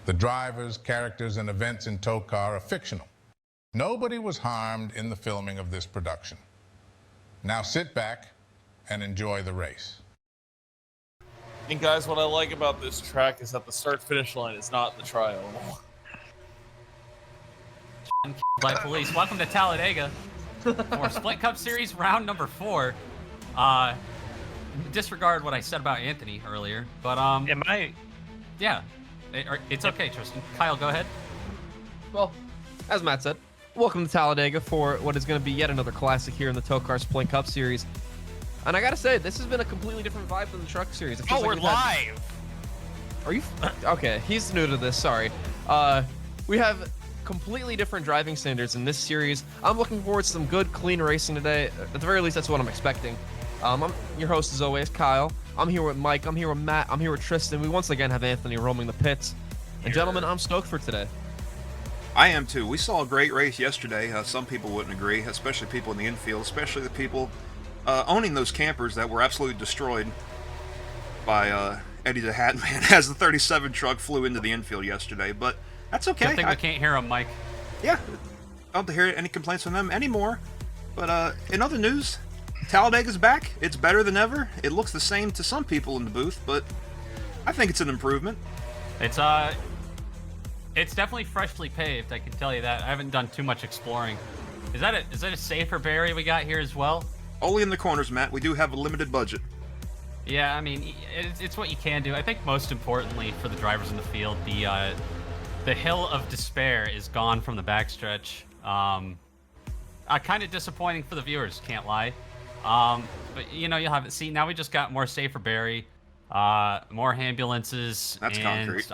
The drivers, characters, and events in TOECAR are fictional. Nobody was harmed in the filming of this production. Now sit back and enjoy the race. And guys, what I like about this track is that the start-finish line is not the trial. By police. Welcome to Talladega for Splint Cup Series round number 4. Disregard what I said about Anthony earlier, but Am I? yeah, it's okay, Tristan. Kyle, go ahead. Well, as Matt said, welcome to Talladega for what is going to be yet another classic here in the TOECAR Splint Cup Series. And I gotta say, this has been a completely different vibe than the Truck Series. It feels Oh, like we're live. Are you? Okay, he's new to this. Sorry. We have completely different driving standards in this series. I'm looking forward to some good, clean racing today. At the very least, that's what I'm expecting. I'm your host, as always, Kyle. I'm here with Mike. I'm here with Matt. I'm here with Tristan. We once again have Anthony roaming the pits. And gentlemen, I'm stoked for today. I am too. We saw a great race yesterday. Some people wouldn't agree, especially people in the infield, especially the people owning those campers that were absolutely destroyed by Eddie the Hat Man as the 37 truck flew into the infield yesterday. But that's okay. Good thing we can't hear him, Mike. Yeah, I don't hear any complaints from them anymore. But in other news, Talladega's back. It's better than ever. It looks the same to some people in the booth, but I think it's an improvement. It's definitely freshly paved. I can tell you that. I haven't done too much exploring. Is that a safer Barry we got here as well? Only in the corners, Matt. We do have a limited budget. Yeah, I mean, it's what you can do. I think most importantly for the drivers in the field, the hill of despair is gone from the backstretch. Kind of disappointing for the viewers, can't lie. But you know, you'll have it. See, now we just got more safer Barry, more ambulances. That's and concrete.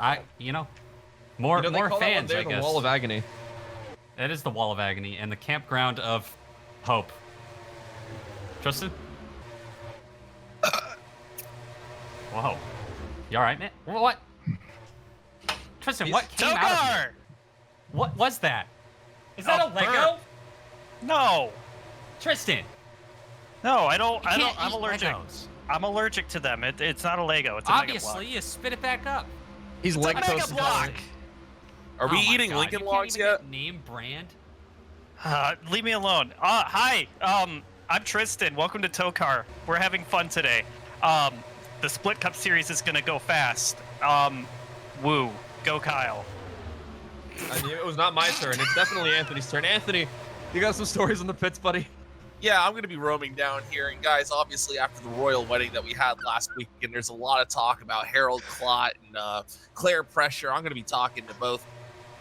More They call fans. that I one there guess the Wall of Agony. That is the Wall of Agony and the campground of hope. Tristan? Whoa. You alright, man? What? Tristan, what came out of you? What was that? Is that a Lego? No, Tristan! no, I don't. You can't I'm eat allergic. Legos. I'm allergic to them. It's not a Lego. It's a Mega Obviously, Block. you spit it back up. He's It's a leg Mega toasted. Block. Are we Oh my eating God, Lincoln you Logs can't even yet? get name brand? Leave me alone. Hi. I'm Tristan. Welcome to TOECAR. We're having fun today. The Split Cup Series is gonna go fast. Woo. Go Kyle. I mean, it was not my turn. It's definitely Anthony's turn. Anthony, you got some stories on the pits, buddy? Yeah, I'm going to be roaming down here. And guys, obviously after the royal wedding that we had last week, and there's a lot of talk about Harold Clott and Claire Pressure. I'm going to be talking to both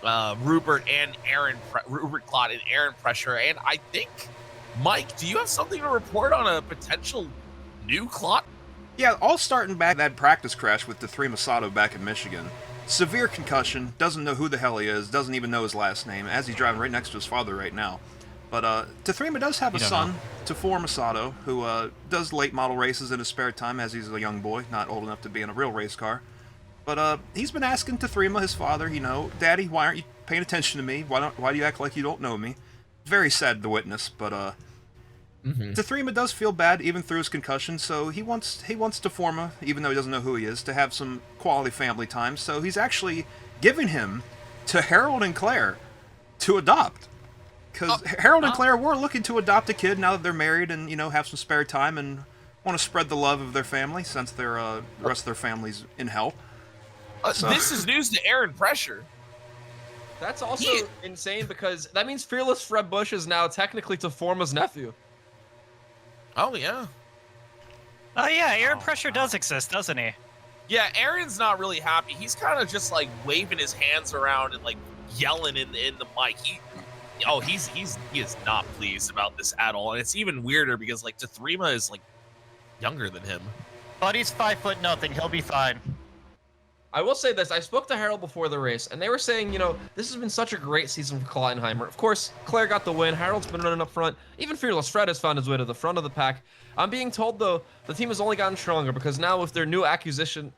Rupert Clott and Aaron Pressure. And I think, Mike, do you have something to report on a potential new Clott? Yeah, all starting back that practice crash with Three Masato back in Michigan. Severe concussion, doesn't know who the hell he is, doesn't even know his last name, as he's driving right next to his father right now. But Tathrima does have a son, Tafor Masato, who does late model races in his spare time as he's a young boy, not old enough to be in a real race car. But he's been asking Tathrima, his father, Daddy, why aren't you paying attention to me? Why do you act like you don't know me? Very sad to witness, but Tathrima does feel bad even through his concussion, so he wants Taforma, even though he doesn't know who he is, to have some quality family time. So he's actually giving him to Harold and Claire to adopt. Because Harold and Claire were looking to adopt a kid now that they're married and, have some spare time and want to spread the love of their family since the rest of their family's in hell. This is news to Aaron Pressure. That's also insane because that means Fearless Fred Bush is now technically Taforma's nephew. Oh, yeah. Oh yeah, Aaron Pressure does exist, doesn't he? Yeah, Aaron's not really happy. He's kind of just like waving his hands around and like yelling in the mic. He is not pleased about this at all. And it's even weirder because like Tathrima is like younger than him. But he's 5'0". He'll be fine. I will say this, I spoke to Harold before the race, and they were saying, this has been such a great season for Klottenheimer. Of course, Claire got the win, Harold's been running up front, even Fearless Fred has found his way to the front of the pack. I'm being told, though, the team has only gotten stronger because now with their new acquisition,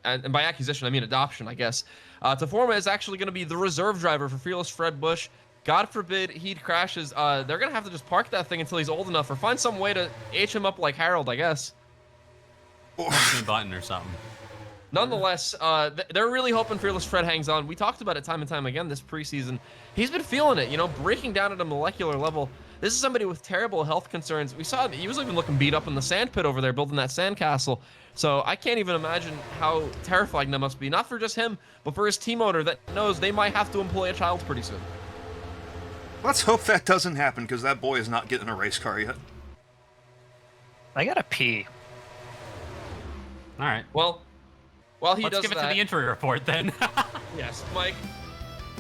and by acquisition I mean adoption, I guess, Taforma is actually going to be the reserve driver for Fearless Fred Bush. God forbid he crashes, they're going to have to just park that thing until he's old enough or find some way to H him up like Harold, I guess. Push the button or something. Nonetheless, they're really hoping Fearless Fred hangs on. We talked about it time and time again this preseason. He's been feeling it, you know, breaking down at a molecular level. This is somebody with terrible health concerns. We saw he was even looking beat up in the sand pit over there, building that sandcastle. So I can't even imagine how terrifying that must be. Not for just him, but for his team owner that knows they might have to employ a child pretty soon. Let's hope that doesn't happen, because that boy is not getting a race car yet. I gotta pee. All right. Well, while he Let's does give it that, to the injury report then. yes, Mike.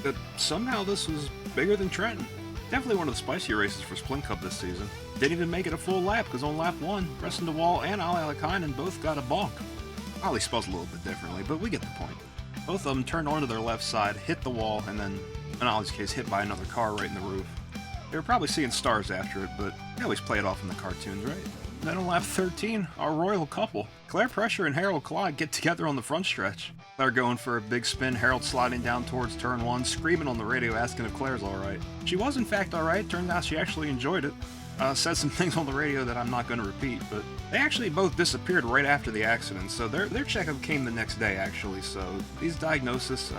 But somehow this was bigger than Trenton. Definitely one of the spicier races for Splint Cup this season. Didn't even make it a full lap, because on lap 1, Preston DeWall and Ali Alakainen both got a bonk. Ollie spells a little bit differently, but we get the point. Both of them turned onto their left side, hit the wall, and then, in Ollie's case, hit by another car right in the roof. They were probably seeing stars after it, but they always play it off in the cartoons, right? Then on lap 13, our royal couple, Claire Pressure and Harold Clyde, get together on the front stretch. Claire going for a big spin, Harold sliding down towards turn 1, screaming on the radio asking if Claire's alright. She was in fact alright, turned out she actually enjoyed it. Said some things on the radio that I'm not going to repeat, but they actually both disappeared right after the accident, so their checkup came the next day actually, so these diagnoses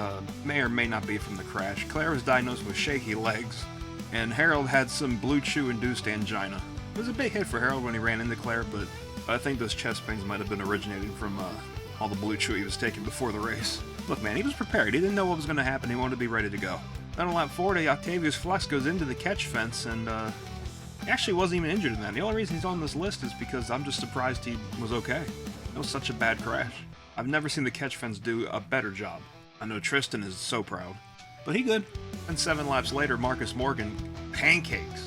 may or may not be from the crash. Claire was diagnosed with shaky legs, and Harold had some Blue Chew-induced angina. It was a big hit for Harold when he ran into Claire, but I think those chest pains might have been originating from all the Blue Chew he was taking before the race. Look, man, he was prepared. He didn't know what was going to happen. He wanted to be ready to go. Then on lap 40, Octavius Flex goes into the catch fence, and he actually wasn't even injured in that. The only reason he's on this list is because I'm just surprised he was okay. It was such a bad crash. I've never seen the catch fence do a better job. I know Tristan is so proud, but he good. And 7 laps later, Marcus Morgan pancakes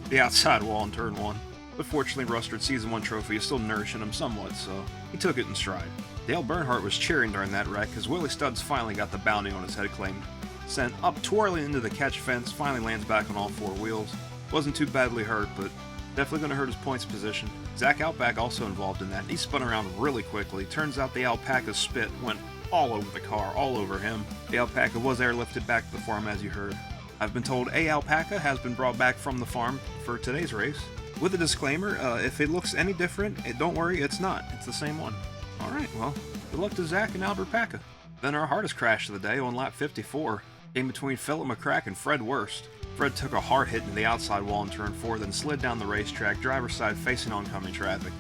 the outside wall in turn 1. But fortunately, Rustard's Season 1 trophy is still nourishing him somewhat, so he took it in stride. Dale Bernhardt was cheering during that wreck as Willie Stubbs finally got the bounty on his head claimed. Sent up twirling into the catch fence, finally lands back on all 4 wheels. Wasn't too badly hurt, but definitely going to hurt his points position. Zach Outback also involved in that, and he spun around really quickly. Turns out the Alpaca's spit went all over the car, all over him. The Alpaca was airlifted back to the farm, as you heard. I've been told a Alpaca has been brought back from the farm for today's race. With a disclaimer, if it looks any different, don't worry, it's not. It's the same one. Alright, well, good luck to Zach and Albert Paca. Then our hardest crash of the day on lap 54 came between Philip McCrack and Fred Worst. Fred took a hard hit into the outside wall in turn 4, then slid down the racetrack, driver's side facing oncoming traffic.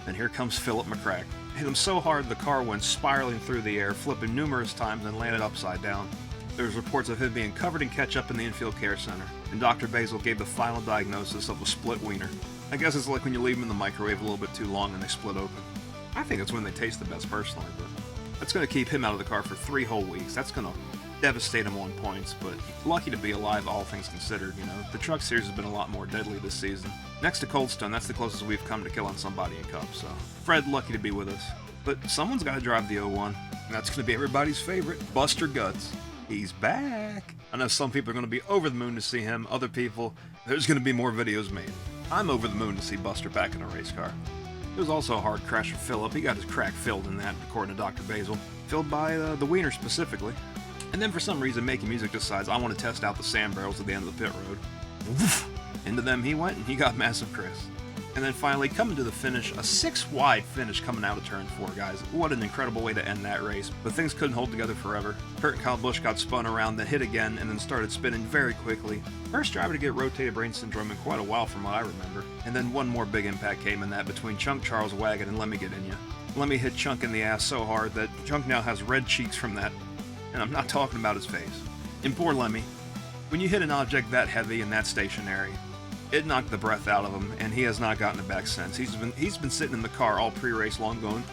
Then here comes Philip McCrack. Hit him so hard the car went spiraling through the air, flipping numerous times and landed upside down. There's reports of him being covered in ketchup in the infield care center, and Dr. Basil gave the final diagnosis of a split wiener. I guess it's like when you leave them in the microwave a little bit too long and they split open. I think it's when they taste the best personally, but that's going to keep him out of the car for 3 whole weeks. That's going to devastate him on points, but lucky to be alive, all things considered, you know. The truck series has been a lot more deadly this season. Next to Coldstone, that's the closest we've come to killing somebody in Cup, so Fred lucky to be with us. But someone's got to drive the 01, and that's going to be everybody's favorite, Buster Guts. He's back. I know some people are going to be over the moon to see him. Other people, there's going to be more videos made. I'm over the moon to see Buster back in a race car. It was also a hard crash for Philip. He got his crack filled in that, according to Dr. Basil. Filled by the wiener specifically. And then for some reason, Making Music decides, I want to test out the sand barrels at the end of the pit road. Into them he went, and he got Massive Chris. And then finally, coming to the finish, a 6-wide finish coming out of turn 4, guys. What an incredible way to end that race. But things couldn't hold together forever. Kurt and Kyle Busch got spun around, then hit again, and then started spinning very quickly. First driver to get rotated brain syndrome in quite a while from what I remember. And then one more big impact came in that between Chunk Charles Wagon and Lemmy Get In Ya. Lemmy hit Chunk in the ass so hard that Chunk now has red cheeks from that. And I'm not talking about his face. And poor Lemmy, when you hit an object that heavy and that stationary, it knocked the breath out of him, and he has not gotten it back since. He's been sitting in the car all pre-race long going,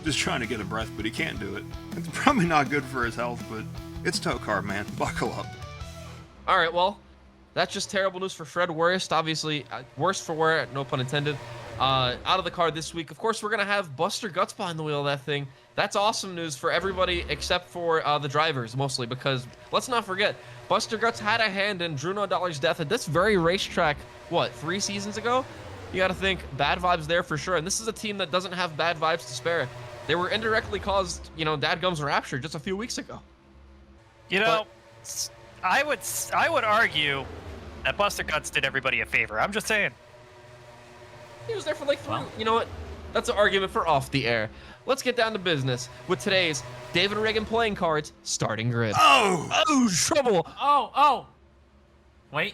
just trying to get a breath, but he can't do it. It's probably not good for his health, but it's TOECAR, man. Buckle up. All right, well, that's just terrible news for Fred Worst. Obviously, worse for wear, no pun intended. Out of the car this week. Of course, we're going to have Buster Guts behind the wheel of that thing. That's awesome news for everybody except for the drivers, mostly, because let's not forget, Buster Guts had a hand in Drew No Dollar's death at this very racetrack, 3 seasons ago? You got to think, bad vibes there for sure. And this is a team that doesn't have bad vibes to spare. They were indirectly caused, Dadgum's rapture just a few weeks ago. I would argue that Buster Guts did everybody a favor. I'm just saying. He was there for like 3. Well. You know what? That's an argument for off the air. Let's get down to business with today's David Reagan playing cards starting grid. Oh, Trouble. Oh. Wait.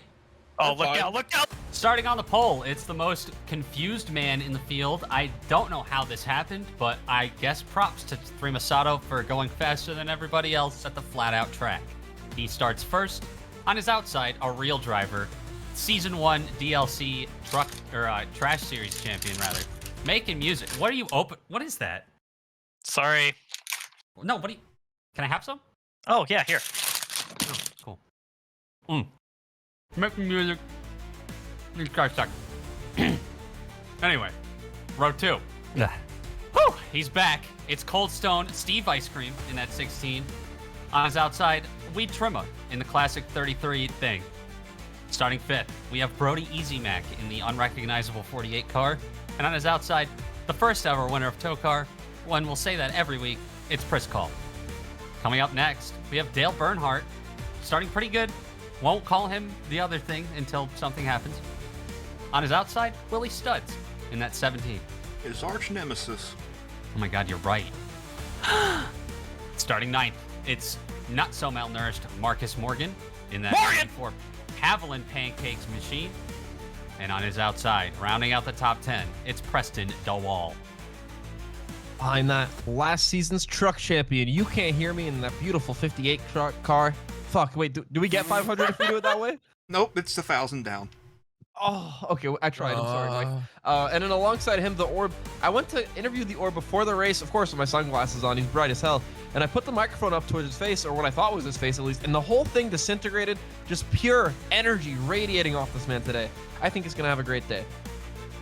Oh, look out, look out! Starting on the pole, it's the most confused man in the field. I don't know how this happened, but I guess props to Three Masato for going faster than everybody else at the flat-out track. He starts first. On his outside, a real driver, Season 1 DLC Trash Series champion, rather. Making music. What are you open? What is that? Sorry. No, what do you... Can I have some? Oh, yeah, here. Oh, cool. Making music. These guys suck. Anyway, row 2. Whew, he's back. It's Cold Stone Steve Ice Cream in that 16. On his outside, Weed Trimmer in the classic 33 thing. Starting 5th, we have Brody Easy Mac in the unrecognizable 48 car. And on his outside, the first ever winner of TOECAR. One will say that every week. It's Priscall. Coming up next, we have Dale Bernhardt. Starting pretty good. Won't call him the other thing until something happens. On his outside, Willie Studs in that 17. his arch nemesis. Oh my god, you're right. Starting 9th, it's not so malnourished Marcus Morgan in that 94 Haviland Pancakes machine. And on his outside, rounding out the top 10, it's Preston Dawal. Behind that, last season's truck champion. You can't hear me in that beautiful 58 truck car. Fuck, wait, do we get 500 if we do it that way? Nope, it's 1,000 down. Oh, okay, I tried. I'm sorry, Mike. And then alongside him, the Orb. I went to interview the Orb before the race, of course, with my sunglasses on. He's bright as hell. And I put the microphone up towards his face, or what I thought was his face at least, and the whole thing disintegrated. Just pure energy radiating off this man today. I think he's going to have a great day.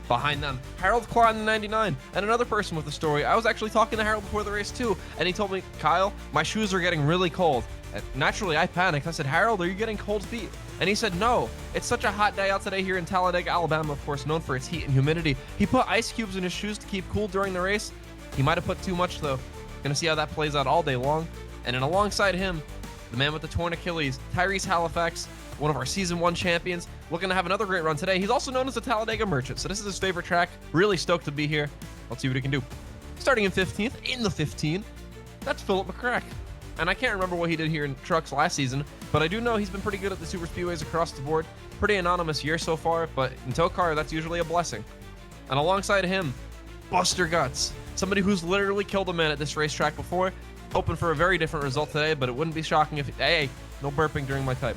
Behind them, Harold Claw in the 99, and another person with a story. I was actually talking to Harold before the race too, and he told me, Kyle, my shoes are getting really cold. And naturally, I panicked. I said, Harold, are you getting cold feet? And he said, no. It's such a hot day out today here in Talladega, Alabama, of course, known for its heat and humidity. He put ice cubes in his shoes to keep cool during the race. He might have put too much, though. Gonna see how that plays out all day long. And then alongside him, the man with the torn Achilles, Tyrese Halifax, one of our Season 1 champions, looking to have another great run today. He's also known as the Talladega Merchant, so this is his favorite track. Really stoked to be here. Let's see what he can do. Starting in 15th, in the 15, that's Philip McCrack. And I can't remember what he did here in trucks last season, but I do know he's been pretty good at the super speedways across the board. Pretty anonymous year so far, but in TOECAR, that's usually a blessing. And alongside him, Buster Guts, somebody who's literally killed a man at this racetrack before. Hoping for a very different result today, but it wouldn't be shocking if, hey, no burping during my type.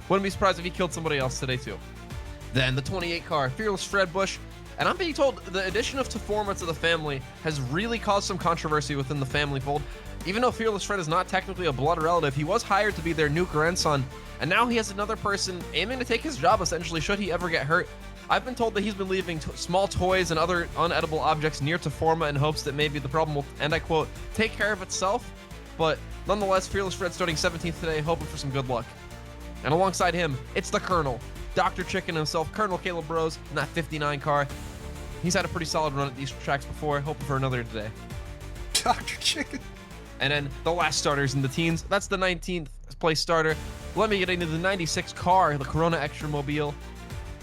Wouldn't be surprised if he killed somebody else today too. Then the 28 car, Fearless Fred Bush. And I'm being told the addition of Teforma to the family has really caused some controversy within the family fold. Even though Fearless Fred is not technically a blood relative, he was hired to be their new grandson. And now he has another person aiming to take his job essentially should he ever get hurt. I've been told that he's been leaving small toys and other unedible objects near Teforma in hopes that maybe the problem will, and I quote, take care of itself. But nonetheless, Fearless Fred starting 17th today, hoping for some good luck. And alongside him, it's the Colonel, Dr. Chicken himself, Colonel Caleb Rose in that 59 car. He's had a pretty solid run at these tracks before, hoping for another today. Dr. Chicken. And then the last starters in the teens, that's the 19th place starter. Let me get into the 96 car, the Corona Extra Mobile.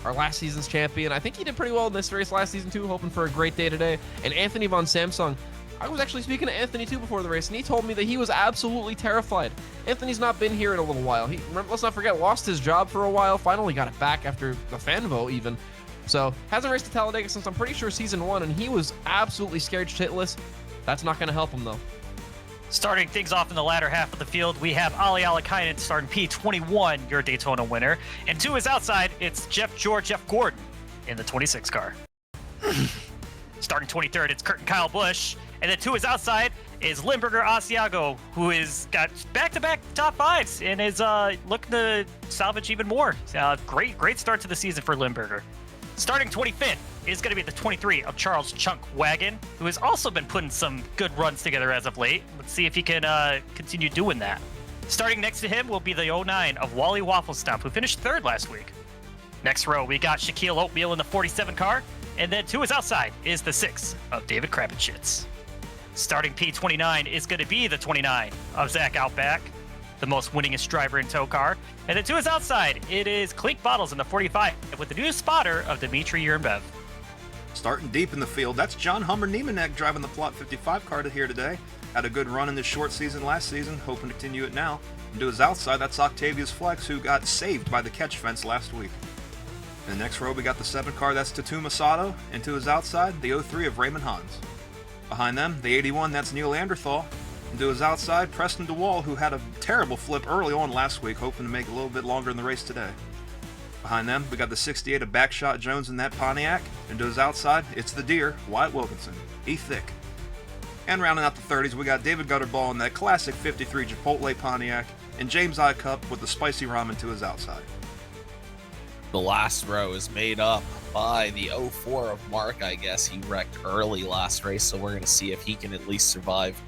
Our last season's champion. I think he did pretty well in this race last season too, hoping for a great day today. And Anthony Von Samsung. I was actually speaking to Anthony too before the race, and he told me that he was absolutely terrified. Anthony's not been here in a little while. Let's not forget, lost his job for a while, finally got it back after the fan vote even. So, hasn't raced at Talladega since I'm pretty sure Season 1, and he was absolutely scared shitless. That's not going to help him though. Starting things off in the latter half of the field, we have Ali Alakainen starting P21, your Daytona winner. And to his outside, it's Jeff Gordon in the 26 car. Starting 23rd, it's Kurt and Kyle Busch. And then to his outside is Limburger Asiago, who has got back-to-back top fives and is looking to salvage even more. Great start to the season for Limburger. Starting 25th is going to be the 23 of Charles Chunk Wagon, who has also been putting some good runs together as of late. Let's see if he can continue doing that. Starting next to him will be the 09 of Wally Wafflestump, who finished 3rd last week. Next row, we got Shaquille Oatmeal in the 47 car, and then to his outside is the 6 of David Krabenschitz. Starting P29 is going to be the 29 of Zach Outback, the most winningest driver in TOECAR. And then to his outside, it is Clink Bottles in the 45 with the new spotter of Dimitri Yernbev. Starting deep in the field, that's John Hummer Niemanek driving the Plot 55 car to here today. Had a good run in this short season last season, hoping to continue it now. And to his outside, that's Octavius Flex, who got saved by the catch fence last week. In the next row, we got the 7 car, that's Tatum Masato, and to his outside, the 03 of Raymond Hans. Behind them, the 81, that's Neil Anderthal, and to his outside, Preston DeWall, who had a terrible flip early on last week, hoping to make it a little bit longer in the race today. Behind them, we got the 68 of Backshot Jones in that Pontiac, and to his outside, it's the Deer, Wyatt Wilkinson, thick. And rounding out the 30s, we got David Gutterball in that classic 53 Chipotle Pontiac, and James I. Cup with the spicy ramen to his outside. The last row is made up by the 04 of Mark, I guess. He wrecked early last race, so we're going to see if he can at least survive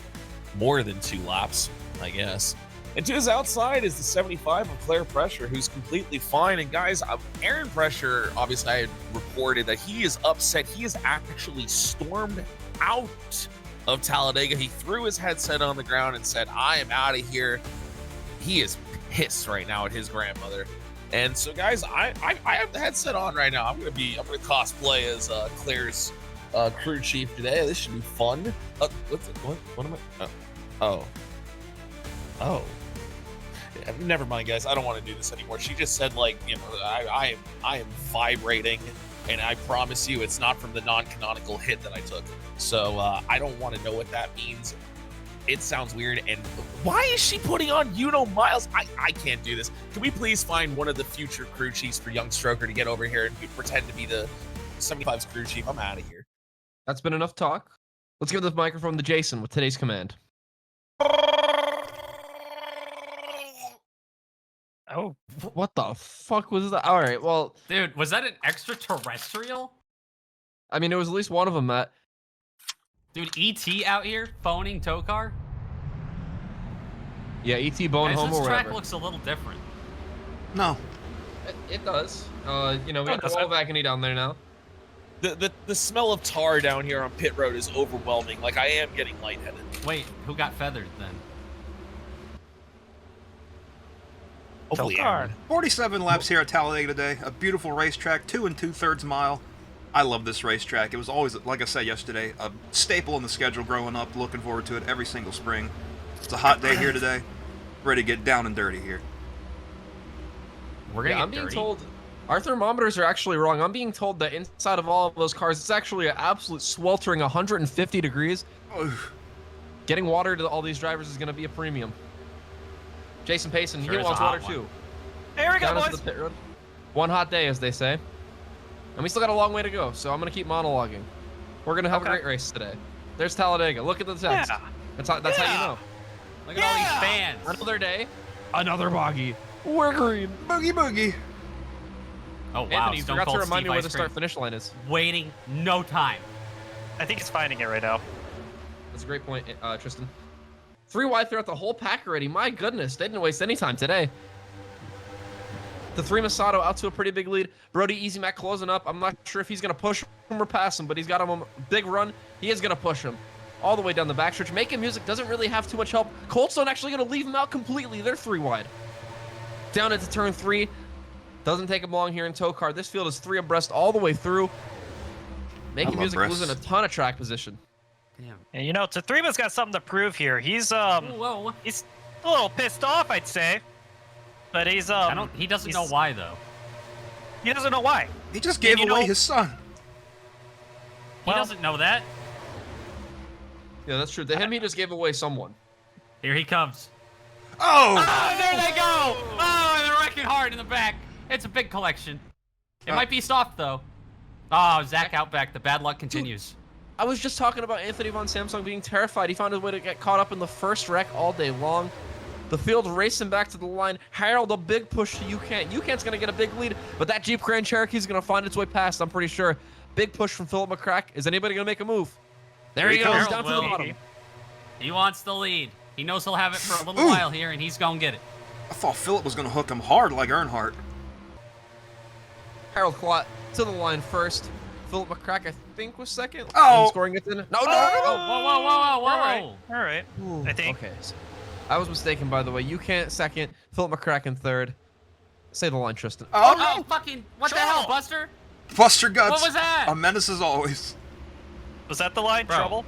more than 2 laps, I guess. And to his outside is the 75 of Claire Pressure, who's completely fine. And guys, Aaron Pressure, obviously I had reported that he is upset. He has actually stormed out of Talladega. He threw his headset on the ground and said, I am out of here. He is pissed right now at his grandmother. And so guys, I have the headset on right now. I'm gonna cosplay as Claire's crew chief today. This should be fun. What am I? Oh. Never mind, guys. I don't want to do this anymore. She just said, like, you know, I am vibrating, and I promise you, it's not from the non-canonical hit that I took. So I don't want to know what that means. It sounds weird. And why is she putting on Miles? I can't do this. Can we please find one of the future crew chiefs for Young Stroker to get over here and pretend to be the 75's crew chief? I'm out of here. That's been enough talk. Let's give the microphone to Jason with today's command. Oh, What the fuck was that? All right, well, Dude, was that an extraterrestrial? I mean, it was at least one of them, Matt. Dude, ET out here phoning TOECAR? Yeah, ET Bone Guys, Home this or track whatever. looks a little different. No. It does. You know, we got the whole agony down there now. The smell of tar down here on pit road is overwhelming. Like, I am getting lightheaded. Wait, who got feathered then? Hopefully, TOECAR. Aaron. 47 laps here at Talladega today. A beautiful racetrack, 2 2/3 mile. I love this racetrack. It was always, like I said yesterday, a staple in the schedule growing up. Looking forward to it every single spring. It's a hot day here today. Ready to get down and dirty here. We're gonna Yeah, I'm get being dirty. told our thermometers are actually wrong. I'm being told that inside of all of those cars, it's actually an absolute sweltering 150 degrees. Oof. Getting water to all these drivers is going to be a premium. Jason Payson, Sure he is wants a hot water one. too. here we go, Down into boys. the pit road. One hot day, as they say. And we still got a long way to go, so I'm going to keep monologuing. We're going to have a Okay. great race today. There's Talladega. Look at the text. Yeah. That's how you know. Look at all Yeah. these fans. Another day, another boggy. We're green. Boogie boogie. Oh, wow. Anthony, you Stone forgot to Cold remind me Steve where Ice the Cream. start-finish line is. Waiting no time. I think it's finding it right now. That's a great point, Tristan. 3 wide throughout the whole pack already. My goodness, they didn't waste any time today. The 3 Masato out to a pretty big lead. Brody Easy Mac closing up. I'm not sure if he's going to push him or pass him, but he's got him a big run. He is going to push him all the way down the backstretch. Making Music doesn't really have too much help. Coldstone actually going to leave him out completely. They're 3 wide. Down into turn 3. Doesn't take him long here in TOECAR. This field is 3 abreast all the way through. Making love Music breasts. losing a ton of track position. Damn. And you know, Tathrima's got something to prove here. He's Whoa. he's a little pissed off, I'd say. But he's He doesn't know he's- why though. He doesn't know why. He just gave you away know- his son. He Well- doesn't know that. Yeah, that's true. To him, he just gave away someone. Here he comes. Oh! Oh, there they go! Oh, they're wrecking hard in the back. It's a big collection. It might be soft though. Oh, Zach out back. The bad luck continues. I was just talking about Anthony Von Samsung being terrified. He found his way to get caught up in the first wreck all day long. The field racing back to the line. Harold, a big push to UCant. UCant's going to get a big lead, but that Jeep Grand Cherokee's going to find its way past, I'm pretty sure. Big push from Philip McCrack. Is anybody going to make a move? There he Here he goes, comes. down to the Will. bottom. He wants the lead. He knows he'll have it for a little while here, and he's gonna get it. I thought Philip was going to hook him hard like Earnhardt. Harold Klott to the line first. Philip McCrack, I think, was second. Oh. And scoring gets in. No, no, Whoa, whoa, whoa, whoa, All whoa! right. All right. no. I think. Okay. I was mistaken, by the way. UCant second. Philip McCrack in third. Say the line, Tristan. Oh, fucking! What the hell, Troll. Buster? Buster Guts. What was that? A menace as always. Was that the line? Bro. Trouble?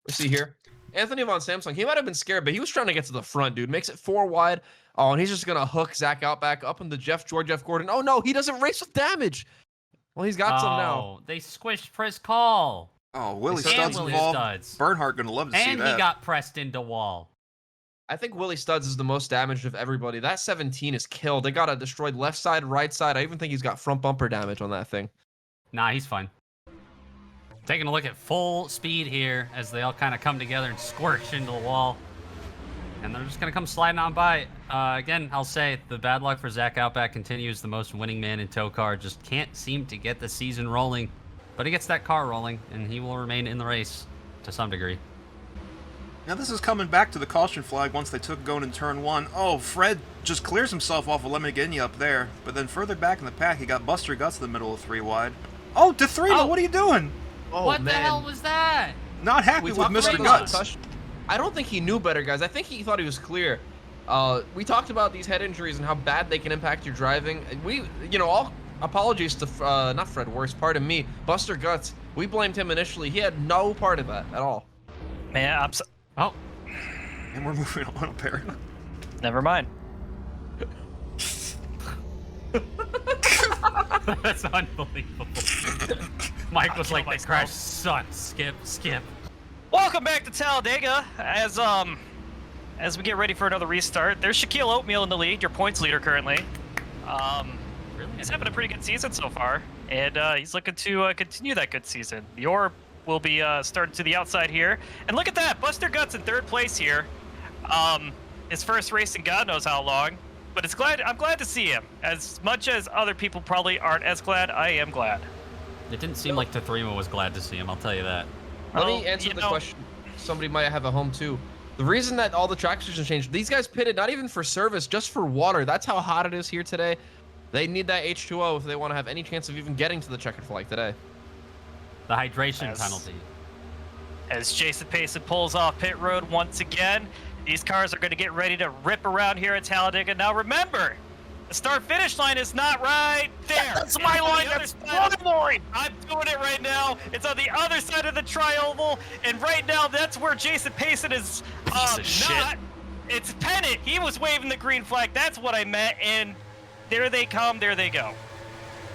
Let's see here. Anthony Von Samsung, he might have been scared, but he was trying to get to the front, dude. Makes it 4 wide. Oh, and he's just going to hook Zach Outback up into Jeff Gordon. Oh, no, he doesn't race with damage. Well, he's got some now. Oh, they squished Chris Call. Oh, Willie And Studs Willie involved. Studs. Bernhardt gonna love to see And that. he got pressed into wall. I think Willie Studs is the most damaged of everybody. That 17 is killed. They got a destroyed left side, right side. I even think he's got front bumper damage on that thing. Nah, he's fine. Taking a look at full speed here as they all kind of come together and squish into the wall. And they're just going to come sliding on by. Again, I'll say the bad luck for Zach Outback continues. The most winning man in TOECAR just can't seem to get the season rolling. But he gets that car rolling, and he will remain in the race to some degree. Now this is coming back to the caution flag once they took going in turn 1. Oh, Fred just clears himself off of Lamborghini up there. But then further back in the pack, he got Buster Guts in the middle of 3 wide. Oh, DeThrema, Oh. what are you doing? Oh, what man. the hell was that? Not happy with talked Mr. about Guts. concussion. I don't think he knew better, guys. I think he thought he was clear. We talked about these head injuries and how bad they can impact your driving. All apologies to not Fred Worst, pardon me, Buster Guts. We blamed him initially. He had no part of that at all. Man, Oh, And we're moving on, apparently. never mind. that's unbelievable. Mike was like, the crash sucks. Skip. Welcome back to Talladega. As we get ready for another restart, there's Shaquille Oatmeal in the lead, your points leader currently. Really? He's having a pretty good season so far, and he's looking to continue that good season. The orb will be starting to the outside here, and look at that, Buster Guts in 3rd place here. His first race in God knows how long, but I'm glad to see him. As much as other people probably aren't as glad, I am glad. It didn't seem like TOECAR was glad to see him, I'll tell you that. Let Well, me answer you the know- question. Somebody might have at home too. The reason that all the track restrictions changed, these guys pitted not even for service, just for water. That's how hot it is here today. They need that H2O if they want to have any chance of even getting to the checkered flag today. The hydration Yes. penalty. As Jason Payson pulls off pit road once again, these cars are going to get ready to rip around here at Talladega. Now remember, the start-finish line is not right there. That's It's my on the line. other That's side of my line. I'm doing it right now. It's on the other side of the tri-oval, and right now that's where Jason Payson is Piece of shit. not. It's Pennant. He was waving the green flag. That's what I meant, and there they come. There they go.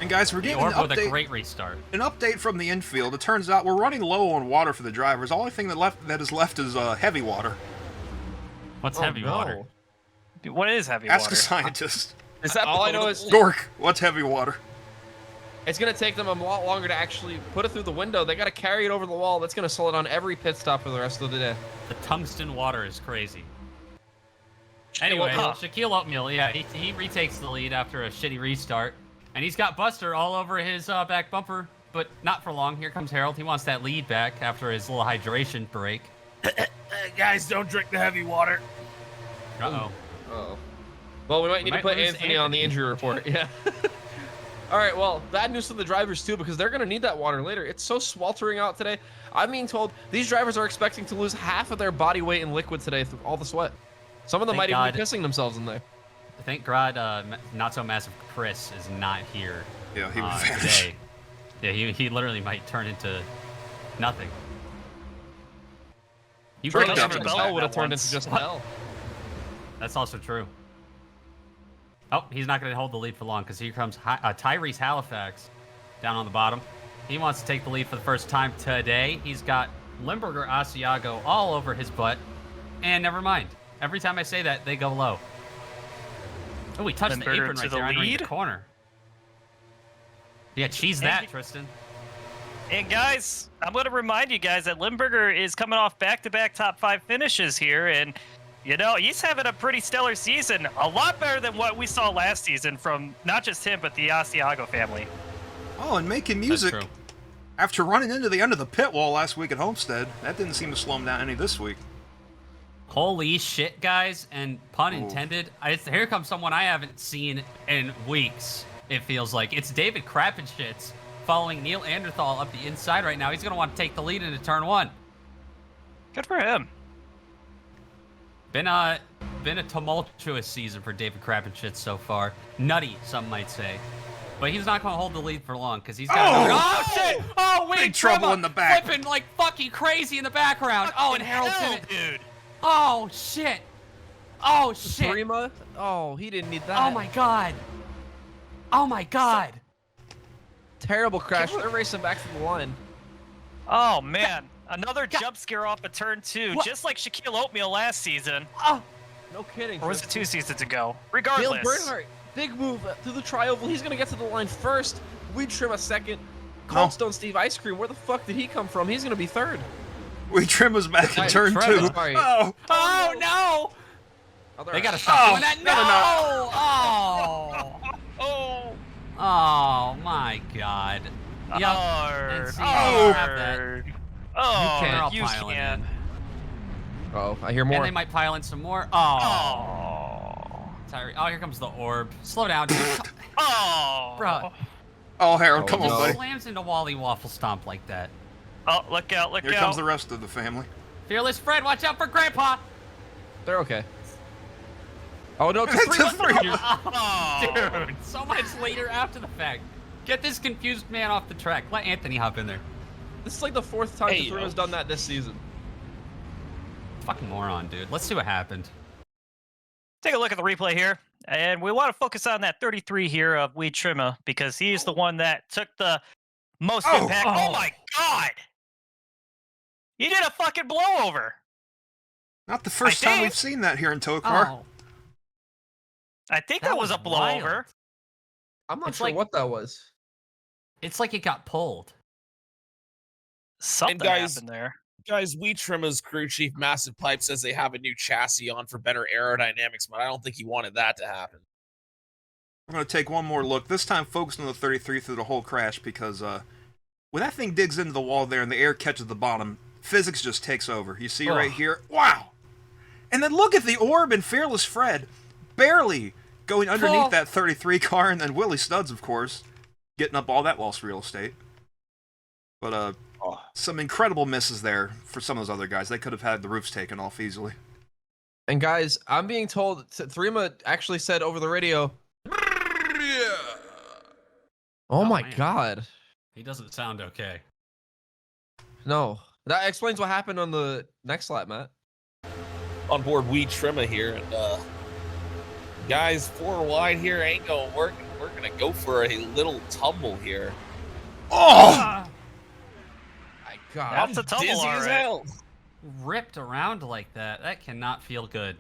And guys, we're The getting an orb with a update. great restart. An update from the infield. It turns out we're running low on water for the drivers. The only thing that is left is heavy water. What's Oh, heavy no. water? What is heavy Ask water? a scientist. Is that all I know is Gork, what's heavy water? it's going to take them a lot longer to actually put it through the window. They got to carry it over the wall. That's going to slow it on every pit stop for the rest of the day. The tungsten water is crazy. Anyway, Huh. Shaquille Oatmeal, yeah, he retakes the lead after a shitty restart. And he's got Buster all over his back bumper, but not for long. Here comes Harold. He wants that lead back after his little hydration break. Guys, don't drink the heavy water. Uh-oh. Oh. Well, we might need to might put lose Anthony on the Anthony. injury report. Yeah. All right. Well, bad news for the drivers too, because they're going to need that water later. It's so sweltering out today. I'm being told these drivers are expecting to lose half of their body weight in liquid today through all the sweat. Some of them Thank might even God. be pissing themselves in there. Thank God Not So Massive Chris is not here Yeah, he would vanish. today. Yeah, he literally might turn into nothing. You Drake can't Duffy ever- was Bell would have that turned once. into just hell. That's also true. Oh, he's not going to hold the lead for long because here comes Tyrese Halifax down on the bottom. He wants to take the lead for the first time today. He's got Limburger Asiago all over his butt. And never mind. Every time I say that, they go low. Oh, he touched the Limburger apron to right the there underneath lead? the corner. Yeah, cheese And that, he- Tristan. And guys, I'm going to remind you guys that Limburger is coming off back-to-back top 5 finishes here, and you know he's having a pretty stellar season, a lot better than what we saw last season from not just him but the Asiago family. Oh, and making That's music true. after running into the end of the pit wall last week at Homestead. That didn't seem to slow him down any this week. Holy shit, guys, and pun intended. Here comes someone I haven't seen in weeks, it feels like. It's David Krappenschitz following Neil Anderthal up the inside right now. He's going to want to take the lead into turn 1. Good for him. Been a tumultuous season for David Krappenschitz so far. Nutty, some might say. But he's not going to hold the lead for long because he's got. Oh shit! Oh wait, Big trouble in the back. Flipping like fucking crazy in the background. Oh, and Harold's in it. Dude. Oh shit! Oh shit! Prima? Oh, he didn't need that. Oh my god! Oh my god! Terrible crash. They're racing back to the line. Oh man, another jump scare off of turn 2, just like Shaquille Oatmeal last season. Oh, No kidding. Or was it 2 seasons ago? Dale Regardless. Bernhardt, big move through the trioval. He's gonna get to the line first. Weed Trim a second. Cold Stone Steve Ice Cream. Where the fuck did he come from? He's gonna be third. We trim was back in turn Trevor. 2. Sorry. Oh, oh no! Other They gotta ass. stop doing that. no, No! Oh! Oh my god! Yup. And see, Oh. have that. Oh, They're all you piling can't. in. Oh, I hear And more. they might pile in some more. Oh. Oh. Sorry. Oh, here comes the orb. Slow down, dude. Oh. Bruh. oh, Harold, Oh, come on, no. buddy. Slams into Wally Waffle Stomp like that. Oh, look out, look Here out. comes the rest of the family. Fearless Fred, watch out for Grandpa! They're okay. Oh no, it's a It's a 3. three. Oh. Dude, so much later after the fact. Get this confused man off the track. Let Anthony hop in there. This is like the 4th time Hey, the 3 has done that this season. Fucking moron, dude. Let's see what happened. Take a look at the replay here. And we want to focus on that 33 here of Weed Trimmer because he's the one that took the most Oh, impact. Oh my god! He did a fucking blowover. Not the first time think- we've seen that here in TOECAR. Oh, I think That that was was a blowover. wild. I'm not It's sure like- what that was. it's like it got pulled. Something guys- happened there. Guys, We Trimma's crew chief Massive Pipe says they have a new chassis on for better aerodynamics, but I don't think he wanted that to happen. We're going to take one more look, this time focused on the 33 through the whole crash, because when that thing digs into the wall there and the air catches the bottom, physics just takes over. You see right here? Wow! And then look at the orb and Fearless Fred, barely going underneath that 33 car, and then Willie Studs, of course, getting up all that lost real estate. But, some incredible misses there for some of those other guys. They could have had the roofs taken off easily. And guys, I'm being told Thrima actually said over the radio. Oh my man. god. He doesn't sound okay. No. That explains what happened on the next lap, Matt. On board We Trimma here, and guys, 4 wide here ain't gonna work. We're gonna go for a little tumble here. Oh! My god. That's a tumble, Dizzy all as right. hell. Ripped around like that. That cannot feel good.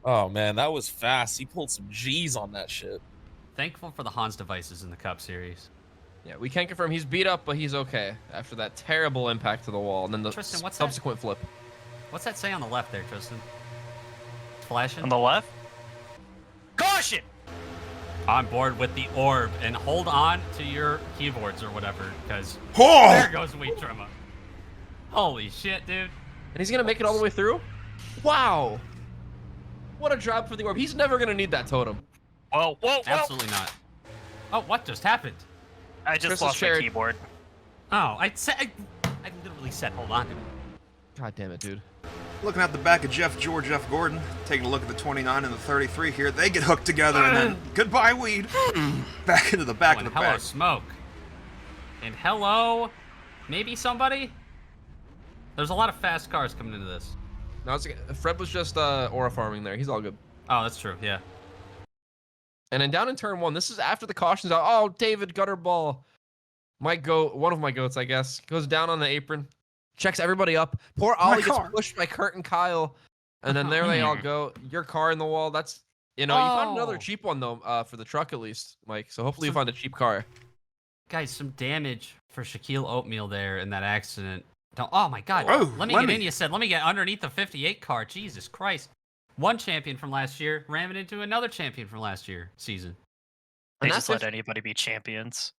Oh man, that was fast. He pulled some G's on that shit. Thankful for the Hans devices in the Cup Series. Yeah, we can't confirm he's beat up, but he's okay after that terrible impact to the wall and then the Tristan, what's that? subsequent flip. What's that say on the left there, Tristan? Flashing? On the left? Caution! On board with the orb, and hold on to your keyboards or whatever, because Oh! there goes Wheat Trimma. Holy shit, dude. And he's gonna make it all the way through? Wow. What a job for the orb. He's never gonna need that totem. Whoa, whoa, whoa! Absolutely not. Oh, what just happened? I just Chris has lost my shared- keyboard. Oh, I literally said hold on to it. God damn it, dude. Looking at the back of George F. Gordon, taking a look at the 29 and the 33 here. They get hooked together, and then goodbye, weed. Back into the back Oh, of and the hello, pack. smoke. And hello, maybe somebody? There's a lot of fast cars coming into this. No, Fred was just aura farming there. He's all good. Oh, that's true, yeah. And then down in turn 1, this is after the cautions out. Oh, David Gutterball. My goat, one of my goats, I guess, goes down on the apron, checks everybody up. Poor Ollie gets car. pushed by Kurt and Kyle. And then there they all go. Your car in the wall. That's, you know, you found another Oh. cheap one, though, for the truck at least, Mike. So hopefully you So- find a cheap car. Guys, some damage for Shaquille Oatmeal there in that accident. Oh my god. Whoa, let me Lemmy. get in, you said. Let me get underneath the 58 car. Jesus Christ. One champion from last year ramming into another champion from last year season. They And just that's let anybody be champions.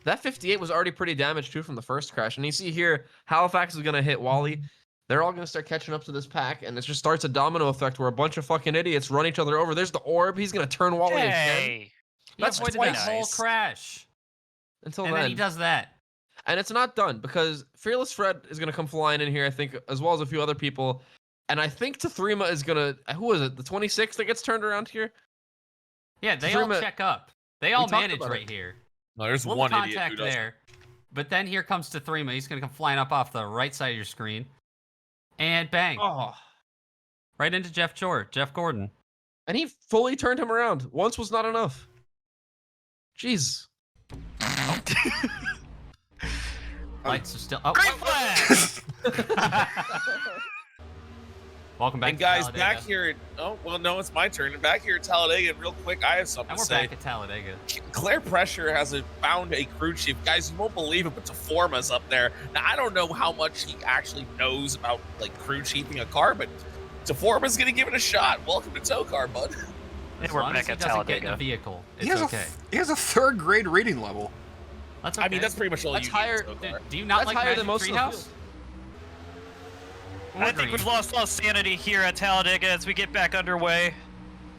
That 58 was already pretty damaged, too, from the first crash. And you see here, Halifax is going to hit Wally. They're all going to start catching up to this pack. And it just starts a domino effect where a bunch of fucking idiots run each other over. There's the orb. He's going to turn Wally again. Hey! He That's avoided twice. that whole Nice. crash. Until And then. then he does that. And it's not done because Fearless Fred is going to come flying in here, I think, as well as a few other people. And I think Tathrima is going to... Who is it? The 26th that gets turned around here? Yeah, they all Tathrima- check up. They all talked manage about right it. here. No, there's Little one idiot who contact doesn't. there. But then here comes Tathrima. He's going to come flying up off the right side of your screen. And bang. Oh. Right into Jeff Gordon. And he fully turned him around. Once was not enough. Jeez. Lights are still... Oh, Green flag! welcome back And to guys, Talladega. back here at... Oh, well, no, it's my turn. And back here at Talladega, real quick, I have something And to we're say. back at Talladega. Claire Pressure has found a crew chief. Guys, you won't believe it, but Teforma's up there. Now, I don't know how much he actually knows about like crew chiefing a car, but Teforma's going to give it a shot. Welcome to TOECAR, bud. And As we're long as back he at doesn't get in Talladega. a vehicle, He it's has okay. he has a 3rd grade reading level. That's okay. I mean, that's pretty much all That's you higher- need in Dude, TOECAR. do you not That's like higher Magic than most of the Treehouse? field. Or I think green? we've lost all sanity here at Talladega as we get back underway.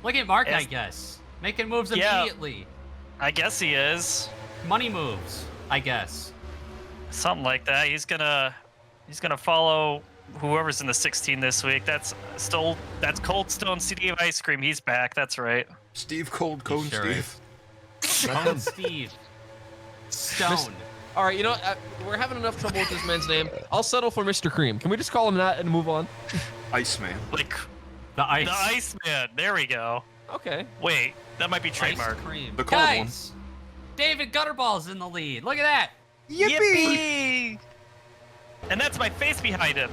Look at Mark, I Yes. guess. Making moves Yeah. immediately. I guess he is. Money moves, I guess. Something like that. He's gonna follow whoever's in the 16 this week. That's Cold Stone City of Ice Cream. He's back. That's right. Steve Cold Cone sure Steve. Stone Steve. Stone. All right, you know, we're having enough trouble with this man's name. I'll settle for Mr. Cream. Can we just call him that and move on? Iceman. Like The ice. the Iceman. There we go. Okay. Wait, that might be Ice trademark. cream. The cold one. Guys, David Gutterball's in the lead. Look at that. Yippee! And that's my face behind him.